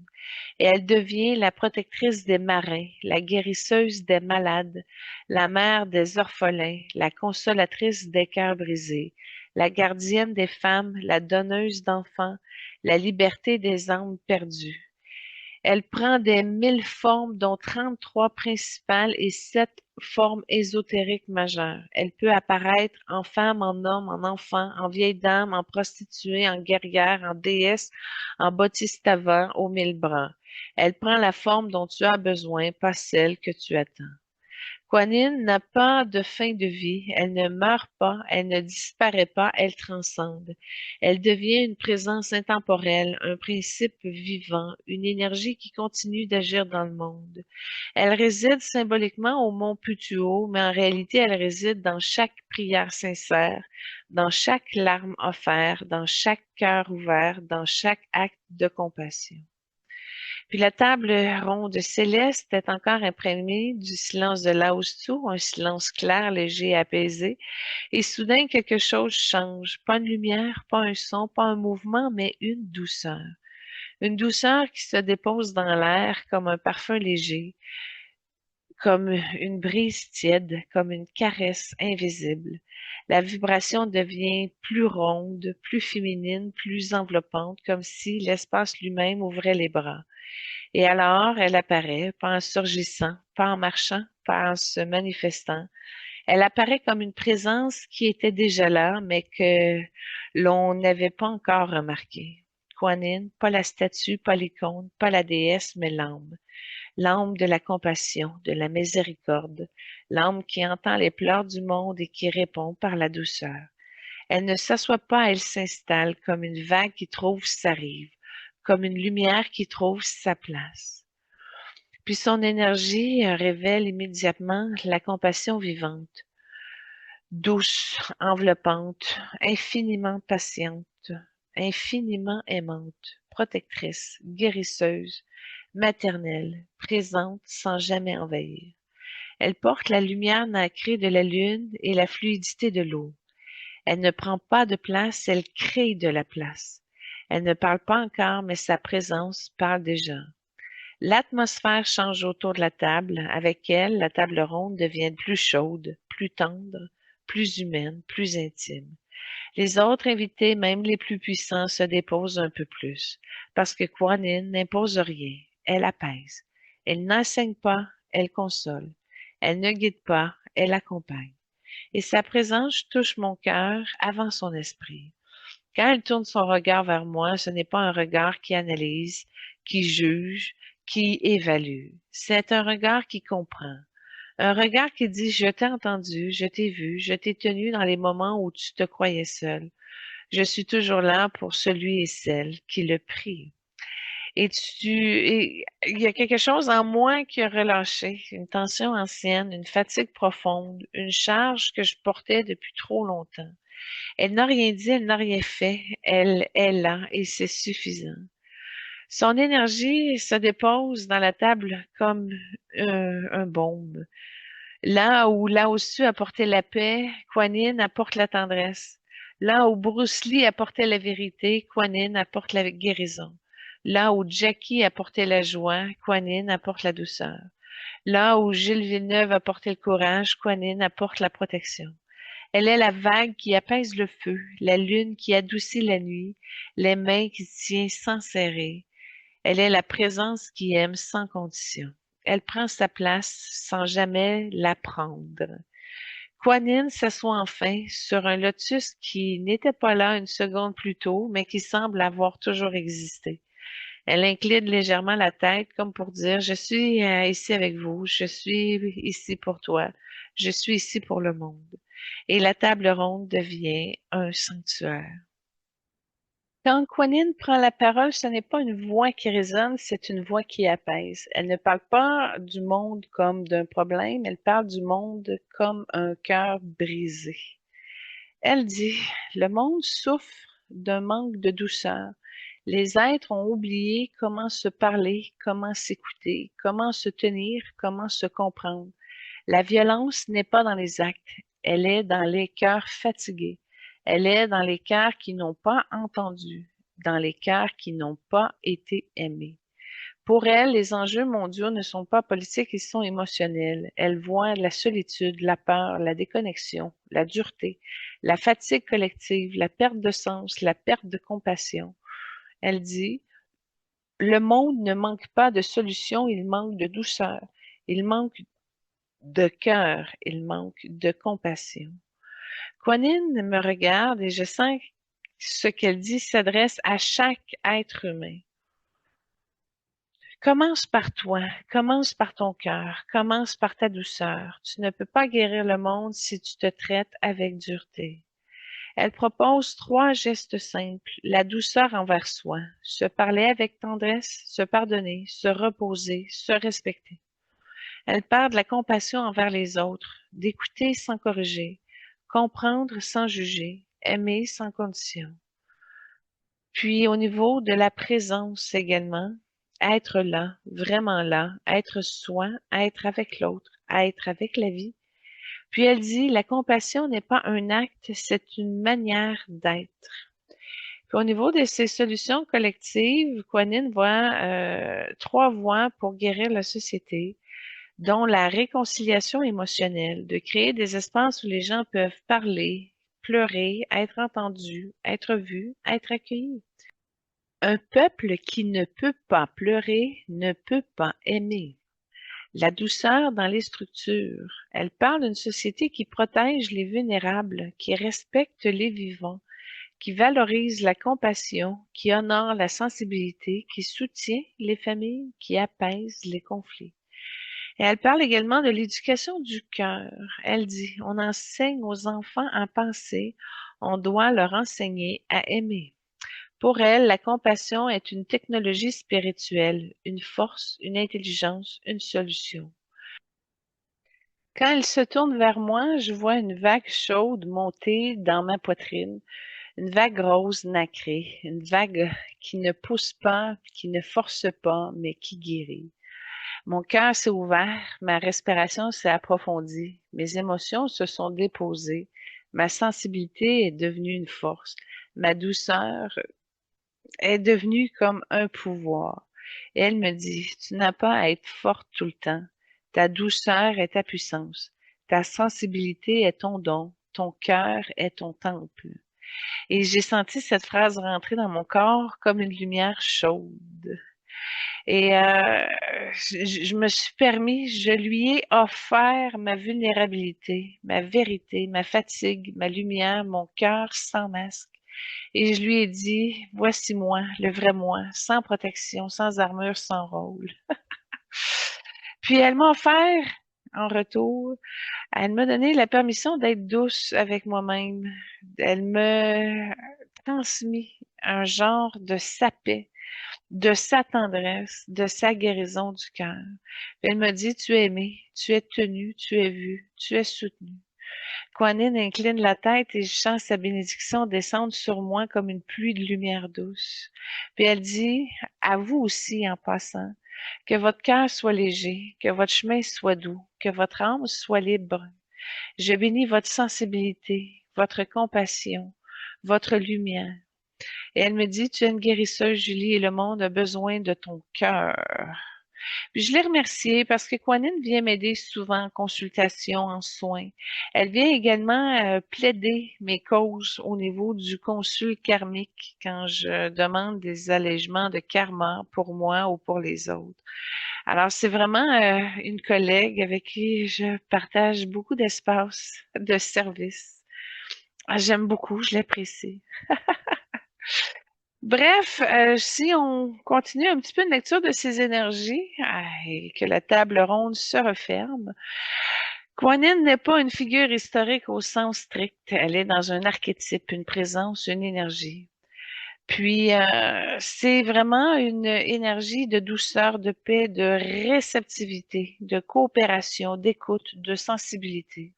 Et elle devient la protectrice des marins, la guérisseuse des malades, la mère des orphelins, la consolatrice des cœurs brisés, la gardienne des femmes, la donneuse d'enfants, la liberté des âmes perdues. Elle prend des 1000 formes, dont 33 principales et 7 formes ésotériques majeures. Elle peut apparaître en femme, en homme, en enfant, en vieille dame, en prostituée, en guerrière, en déesse, en bodhisattva aux 1000 bras. Elle prend la forme dont tu as besoin, pas celle que tu attends. Kuan Yin n'a pas de fin de vie, elle ne meurt pas, elle ne disparaît pas, elle transcende. Elle devient une présence intemporelle, un principe vivant, une énergie qui continue d'agir dans le monde. Elle réside symboliquement au mont Putuo, mais en réalité, elle réside dans chaque prière sincère, dans chaque larme offerte, dans chaque cœur ouvert, dans chaque acte de compassion. Puis la table ronde céleste est encore imprégnée du silence de Lao Tzu, un silence clair, léger, apaisé. Et soudain, quelque chose change. Pas une lumière, pas un son, pas un mouvement, mais une douceur. Une douceur qui se dépose dans l'air comme un parfum léger, comme une brise tiède, comme une caresse invisible. La vibration devient plus ronde, plus féminine, plus enveloppante, comme si l'espace lui-même ouvrait les bras. Et alors, elle apparaît, pas en surgissant, pas en marchant, pas en se manifestant. Elle apparaît comme une présence qui était déjà là, mais que l'on n'avait pas encore remarquée. Kuan Yin, pas la statue, pas l'icône, pas la déesse, mais l'âme. L'âme de la compassion, de la miséricorde. L'âme qui entend les pleurs du monde et qui répond par la douceur. Elle ne s'assoit pas, elle s'installe comme une vague qui trouve sa rive, comme une lumière qui trouve sa place. Puis son énergie révèle immédiatement la compassion vivante, douce, enveloppante, infiniment patiente, infiniment aimante, protectrice, guérisseuse, maternelle, présente sans jamais envahir. Elle porte la lumière nacrée de la lune et la fluidité de l'eau. Elle ne prend pas de place, elle crée de la place. Elle ne parle pas encore, mais sa présence parle déjà. L'atmosphère change autour de la table. Avec elle, la table ronde devient plus chaude, plus tendre, plus humaine, plus intime. Les autres invités, même les plus puissants, se déposent un peu plus, parce que Kuan Yin n'impose rien, elle apaise. Elle n'enseigne pas, elle console. Elle ne guide pas, elle accompagne. Et sa présence touche mon cœur avant son esprit. Quand elle tourne son regard vers moi, ce n'est pas un regard qui analyse, qui juge, qui évalue. C'est un regard qui comprend. Un regard qui dit, je t'ai entendu, je t'ai vu, je t'ai tenu dans les moments où tu te croyais seul. Je suis toujours là pour celui et celle qui le prie. Et il y a quelque chose en moi qui a relâché, une tension ancienne, une fatigue profonde, une charge que je portais depuis trop longtemps. Elle n'a rien dit, elle n'a rien fait, elle est là et c'est suffisant. Son énergie se dépose dans la table comme un baume. Là où Lao Tzu apportait la paix, Kuan Yin apporte la tendresse. Là où Bruce Lee apportait la vérité, Kuan Yin apporte la guérison. Là où Jackie apportait la joie, Kuan Yin apporte la douceur. Là où Gilles Villeneuve apportait le courage, Kuan Yin apporte la protection. Elle est la vague qui apaise le feu, la lune qui adoucit la nuit, les mains qui tiennent sans serrer. Elle est la présence qui aime sans condition. Elle prend sa place sans jamais la prendre. Kuan Yin s'assoit enfin sur un lotus qui n'était pas là une seconde plus tôt, mais qui semble avoir toujours existé. Elle incline légèrement la tête comme pour dire, je suis ici avec vous, je suis ici pour toi, je suis ici pour le monde. Et la table ronde devient un sanctuaire. Quand Kuan Yin prend la parole, ce n'est pas une voix qui résonne, c'est une voix qui apaise. Elle ne parle pas du monde comme d'un problème, elle parle du monde comme un cœur brisé. Elle dit, le monde souffre d'un manque de douceur. Les êtres ont oublié comment se parler, comment s'écouter, comment se tenir, comment se comprendre. La violence n'est pas dans les actes, elle est dans les cœurs fatigués. Elle est dans les cœurs qui n'ont pas entendu, dans les cœurs qui n'ont pas été aimés. Pour elle, les enjeux mondiaux ne sont pas politiques, ils sont émotionnels. Elle voit la solitude, la peur, la déconnexion, la dureté, la fatigue collective, la perte de sens, la perte de compassion. Elle dit, le monde ne manque pas de solutions, il manque de douceur, il manque de cœur, il manque de compassion. Kuan Yin me regarde et je sens que ce qu'elle dit s'adresse à chaque être humain. Commence par toi, commence par ton cœur, commence par ta douceur. Tu ne peux pas guérir le monde si tu te traites avec dureté. Elle propose 3 gestes simples, la douceur envers soi, se parler avec tendresse, se pardonner, se reposer, se respecter. Elle parle de la compassion envers les autres, d'écouter sans corriger, comprendre sans juger, aimer sans condition. Puis au niveau de la présence également, être là, vraiment là, être soi, être avec l'autre, être avec la vie. Puis elle dit, la compassion n'est pas un acte, c'est une manière d'être. Puis au niveau de ces solutions collectives, Kwanine voit 3 voies pour guérir la société, dont la réconciliation émotionnelle, de créer des espaces où les gens peuvent parler, pleurer, être entendus, être vus, être accueillis. Un peuple qui ne peut pas pleurer ne peut pas aimer. La douceur dans les structures. Elle parle d'une société qui protège les vulnérables, qui respecte les vivants, qui valorise la compassion, qui honore la sensibilité, qui soutient les familles, qui apaise les conflits. Et elle parle également de l'éducation du cœur. Elle dit, on enseigne aux enfants à penser, on doit leur enseigner à aimer. Pour elle, la compassion est une technologie spirituelle, une force, une intelligence, une solution. Quand elle se tourne vers moi, je vois une vague chaude monter dans ma poitrine, une vague rose nacrée, une vague qui ne pousse pas, qui ne force pas, mais qui guérit. Mon cœur s'est ouvert, ma respiration s'est approfondie, mes émotions se sont déposées, ma sensibilité est devenue une force, ma douceur est devenue comme un pouvoir. Et elle me dit, tu n'as pas à être forte tout le temps. Ta douceur est ta puissance. Ta sensibilité est ton don. Ton cœur est ton temple. Et j'ai senti cette phrase rentrer dans mon corps comme une lumière chaude. Et je me suis permis, je lui ai offert ma vulnérabilité, ma vérité, ma fatigue, ma lumière, mon cœur sans masque. Et je lui ai dit, voici moi, le vrai moi, sans protection, sans armure, sans rôle. Puis elle m'a offert, en retour, elle m'a donné la permission d'être douce avec moi-même. Elle me transmis un genre de sa paix, de sa tendresse, de sa guérison du cœur. Elle m'a dit, tu es aimé, tu es tenu, tu es vu, tu es soutenu. Kwanine incline la tête et je sens sa bénédiction descendre sur moi comme une pluie de lumière douce. Puis elle dit, à vous aussi en passant, que votre cœur soit léger, que votre chemin soit doux, que votre âme soit libre. Je bénis votre sensibilité, votre compassion, votre lumière. Et elle me dit, tu es une guérisseuse, Julie, et le monde a besoin de ton cœur. Puis je l'ai remerciée parce que Kwanine vient m'aider souvent en consultation, en soins. Elle vient également plaider mes causes au niveau du consul karmique quand je demande des allègements de karma pour moi ou pour les autres. Alors c'est vraiment une collègue avec qui je partage beaucoup d'espace, de service. Ah, j'aime beaucoup, je l'apprécie. Bref, si on continue un petit peu une lecture de ces énergies et que la table ronde se referme, Kwanine n'est pas une figure historique au sens strict. Elle est dans un archétype, une présence, une énergie. Puis, c'est vraiment une énergie de douceur, de paix, de réceptivité, de coopération, d'écoute, de sensibilité.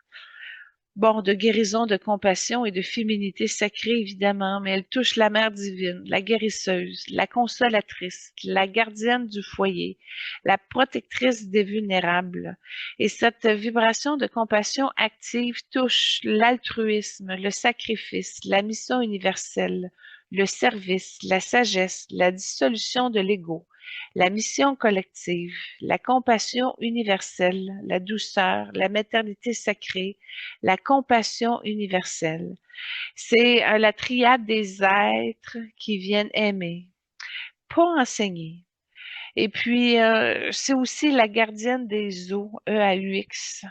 Bon, de guérison, de compassion et de féminité sacrée, évidemment, mais elle touche la mère divine, la guérisseuse, la consolatrice, la gardienne du foyer, la protectrice des vulnérables. Et cette vibration de compassion active touche l'altruisme, le sacrifice, la mission universelle, le service, la sagesse, la dissolution de l'ego, la mission collective, la compassion universelle, la douceur, la maternité sacrée, la compassion universelle. C'est la triade des êtres qui viennent aimer, pas enseigner. Et puis, c'est aussi la gardienne des eaux, EAUX,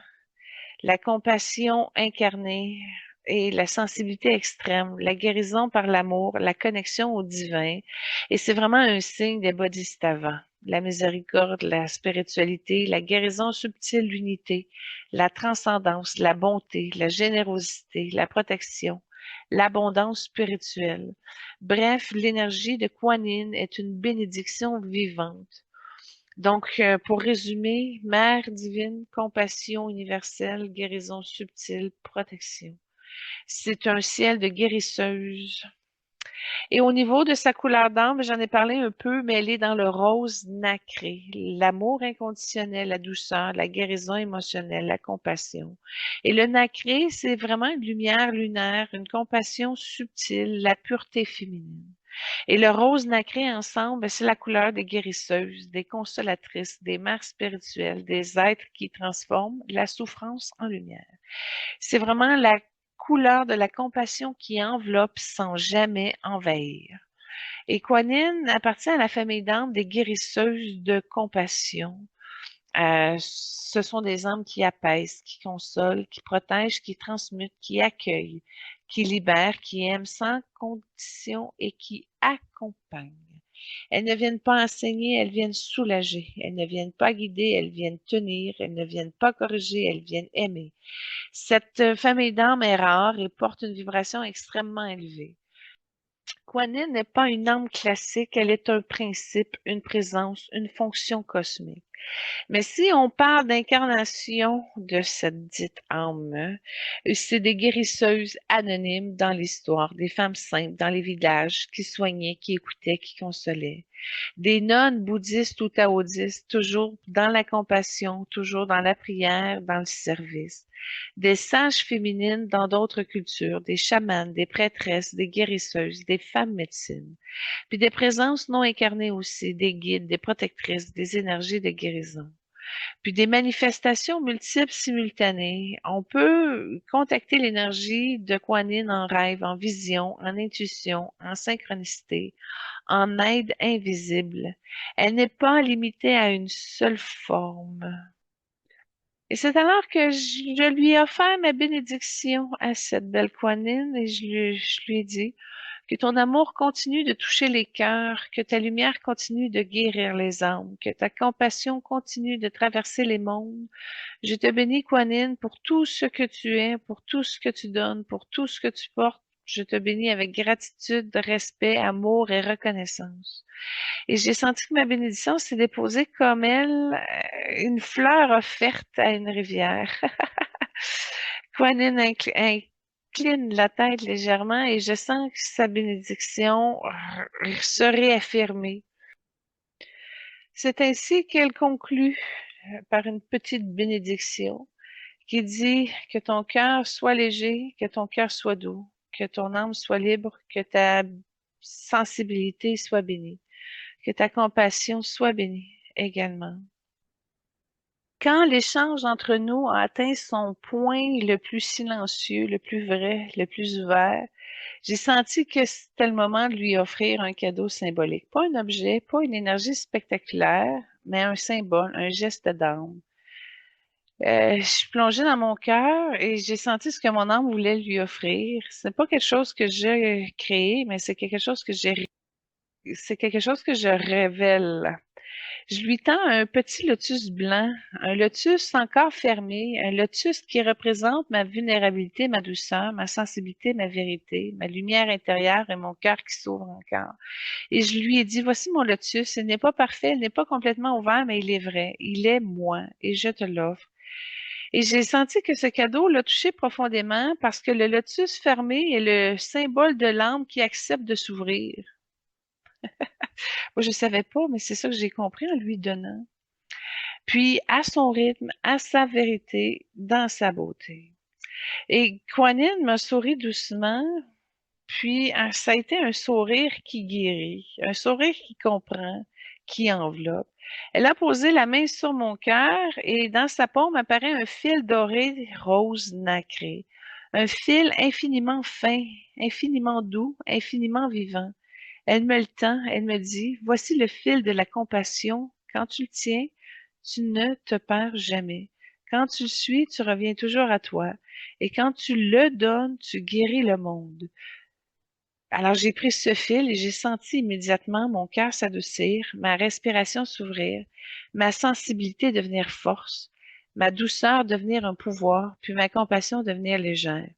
la compassion incarnée et la sensibilité extrême, la guérison par l'amour, la connexion au divin. Et c'est vraiment un signe des bodhisattvas. la miséricorde, la spiritualité, la guérison subtile, l'unité, la transcendance, la bonté, la générosité, la protection, l'abondance spirituelle. Bref, l'énergie de Kuan Yin est une bénédiction vivante. Donc, pour résumer, Mère divine, compassion universelle, guérison subtile, protection. C'est un ciel de guérisseuse. Et au niveau de sa couleur d'âme, j'en ai parlé un peu, mais elle est dans le rose nacré. L'amour inconditionnel, la douceur, la guérison émotionnelle, la compassion. Et le nacré, c'est vraiment une lumière lunaire, une compassion subtile, la pureté féminine. Et le rose nacré ensemble, c'est la couleur des guérisseuses, des consolatrices, des mères spirituelles, des êtres qui transforment la souffrance en lumière. C'est vraiment la couleur de la compassion qui enveloppe sans jamais envahir. Et Kuan Yin appartient à la famille d'âmes des guérisseuses de compassion. Ce sont des âmes qui apaisent, qui consolent, qui protègent, qui transmutent, qui accueillent, qui libèrent, qui aiment sans condition et qui accompagnent. Elles ne viennent pas enseigner, elles viennent soulager. Elles ne viennent pas guider, elles viennent tenir. Elles ne viennent pas corriger, elles viennent aimer. Cette famille d'âmes est rare et porte une vibration extrêmement élevée. Kuan Yin n'est pas une âme classique, elle est un principe, une présence, une fonction cosmique. Mais si on parle d'incarnation de cette dite âme, c'est des guérisseuses anonymes dans l'histoire, des femmes simples dans les villages qui soignaient, qui écoutaient, qui consolaient. Des nonnes bouddhistes ou taoïstes, toujours dans la compassion, toujours dans la prière, dans le service. Des sages féminines dans d'autres cultures, des chamanes, des prêtresses, des guérisseuses, des femmes médecines. Puis des présences non incarnées aussi, des guides, des protectrices, des énergies de guérison. Puis des manifestations multiples simultanées. On peut contacter l'énergie de Kuan Yin en rêve, en vision, en intuition, en synchronicité, en aide invisible. Elle n'est pas limitée à une seule forme. Et c'est alors que je lui ai offert ma bénédiction à cette belle Kuan Yin et je lui ai dit que ton amour continue de toucher les cœurs, que ta lumière continue de guérir les âmes, que ta compassion continue de traverser les mondes. Je te bénis, Kuan Yin, pour tout ce que tu es, pour tout ce que tu donnes, pour tout ce que tu portes. Je te bénis avec gratitude, respect, amour et reconnaissance. Et j'ai senti que ma bénédiction s'est déposée comme elle, une fleur offerte à une rivière. Kuan Yin incline la tête légèrement et je sens que sa bénédiction se réaffirmer. C'est ainsi qu'elle conclut par une petite bénédiction qui dit que ton cœur soit léger, que ton cœur soit doux, que ton âme soit libre, que ta sensibilité soit bénie, que ta compassion soit bénie également. Quand l'échange entre nous a atteint son point le plus silencieux, le plus vrai, le plus ouvert, j'ai senti que c'était le moment de lui offrir un cadeau symbolique. Pas un objet, pas une énergie spectaculaire, mais un symbole, un geste d'âme. Je suis plongée dans mon cœur et j'ai senti ce que mon âme voulait lui offrir. C'est pas quelque chose que j'ai créé, mais c'est quelque chose que c'est quelque chose que je révèle. Je lui tends un petit lotus blanc, un lotus encore fermé, un lotus qui représente ma vulnérabilité, ma douceur, ma sensibilité, ma vérité, ma lumière intérieure et mon cœur qui s'ouvre encore. Et je lui ai dit, voici mon lotus, il n'est pas parfait, il n'est pas complètement ouvert, mais il est vrai, il est moi et je te l'offre. Et j'ai senti que ce cadeau l'a touché profondément parce que le lotus fermé est le symbole de l'âme qui accepte de s'ouvrir. Moi, je savais pas, mais c'est ça que j'ai compris en lui donnant. Puis, à son rythme, à sa vérité, dans sa beauté. Et Kuan Yin m'a souri doucement, puis ça a été un sourire qui guérit, un sourire qui comprend, qui enveloppe. Elle a posé la main sur mon cœur et dans sa paume apparaît un fil doré rose nacré. Un fil infiniment fin, infiniment doux, infiniment vivant. Elle me le tend, elle me dit, voici le fil de la compassion. Quand tu le tiens, tu ne te perds jamais. Quand tu le suis, tu reviens toujours à toi. Et quand tu le donnes, tu guéris le monde. Alors, j'ai pris ce fil et j'ai senti immédiatement mon cœur s'adoucir, ma respiration s'ouvrir, ma sensibilité devenir force, ma douceur devenir un pouvoir, puis ma compassion devenir légère.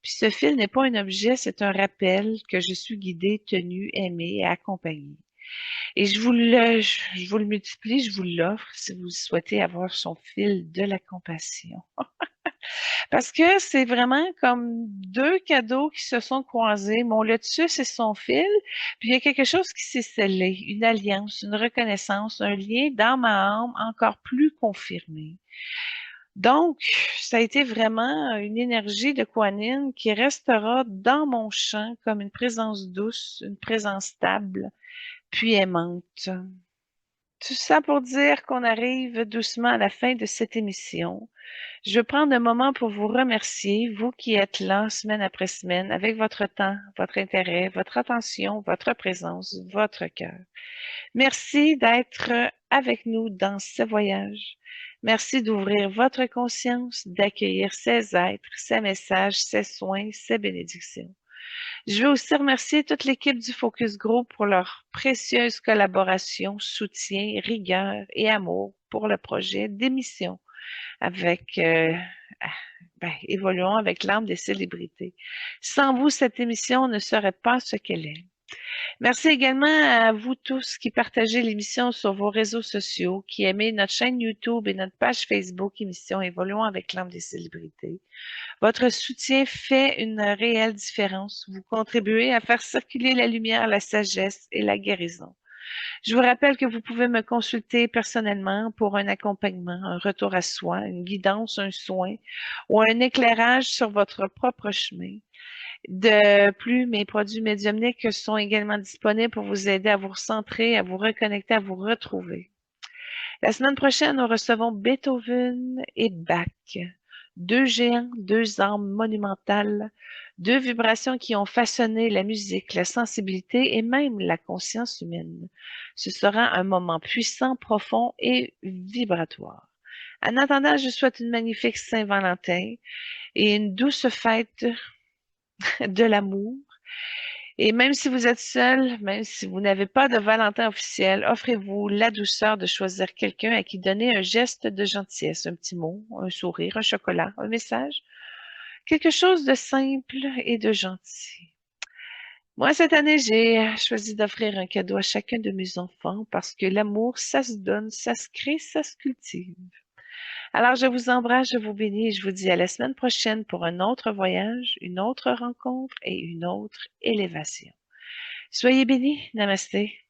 Puis ce fil n'est pas un objet, c'est un rappel que je suis guidée, tenue, aimée et accompagnée. Et je vous le multiplie, je vous l'offre si vous souhaitez avoir son fil de la compassion. Parce que c'est vraiment comme deux cadeaux qui se sont croisés. Mon lotus et son fil, puis il y a quelque chose qui s'est scellé, une alliance, une reconnaissance, un lien d'âme à âme encore plus confirmé. Donc, ça a été vraiment une énergie de Kuan Yin qui restera dans mon champ comme une présence douce, une présence stable, puis aimante. Tout ça pour dire qu'on arrive doucement à la fin de cette émission. Je veux prendre un moment pour vous remercier, vous qui êtes là semaine après semaine, avec votre temps, votre intérêt, votre attention, votre présence, votre cœur. Merci d'être avec nous dans ce voyage. Merci d'ouvrir votre conscience, d'accueillir ces êtres, ces messages, ces soins, ces bénédictions. Je veux aussi remercier toute l'équipe du Focus Group pour leur précieuse collaboration, soutien, rigueur et amour pour le projet d'émission avec évoluons avec l'âme des célébrités. Sans vous, cette émission ne serait pas ce qu'elle est. Merci également à vous tous qui partagez l'émission sur vos réseaux sociaux, qui aimez notre chaîne YouTube et notre page Facebook émission Évoluons avec l'âme des célébrités. Votre soutien fait une réelle différence. Vous contribuez à faire circuler la lumière, la sagesse et la guérison. Je vous rappelle que vous pouvez me consulter personnellement pour un accompagnement, un retour à soi, une guidance, un soin ou un éclairage sur votre propre chemin. De plus, mes produits médiumniques sont également disponibles pour vous aider à vous recentrer, à vous reconnecter, à vous retrouver. La semaine prochaine, nous recevons Beethoven et Bach, deux géants, deux âmes monumentales, deux vibrations qui ont façonné la musique, la sensibilité et même la conscience humaine. Ce sera un moment puissant, profond et vibratoire. En attendant, je souhaite une magnifique Saint-Valentin et une douce fête de l'amour. Et même si vous êtes seul, même si vous n'avez pas de Valentin officiel, offrez-vous la douceur de choisir quelqu'un à qui donner un geste de gentillesse, un petit mot, un sourire, un chocolat, un message, quelque chose de simple et de gentil. Moi, cette année, j'ai choisi d'offrir un cadeau à chacun de mes enfants parce que l'amour, ça se donne, ça se crée, ça se cultive. Alors, je vous embrasse, je vous bénis et je vous dis à la semaine prochaine pour un autre voyage, une autre rencontre et une autre élévation. Soyez bénis. Namasté.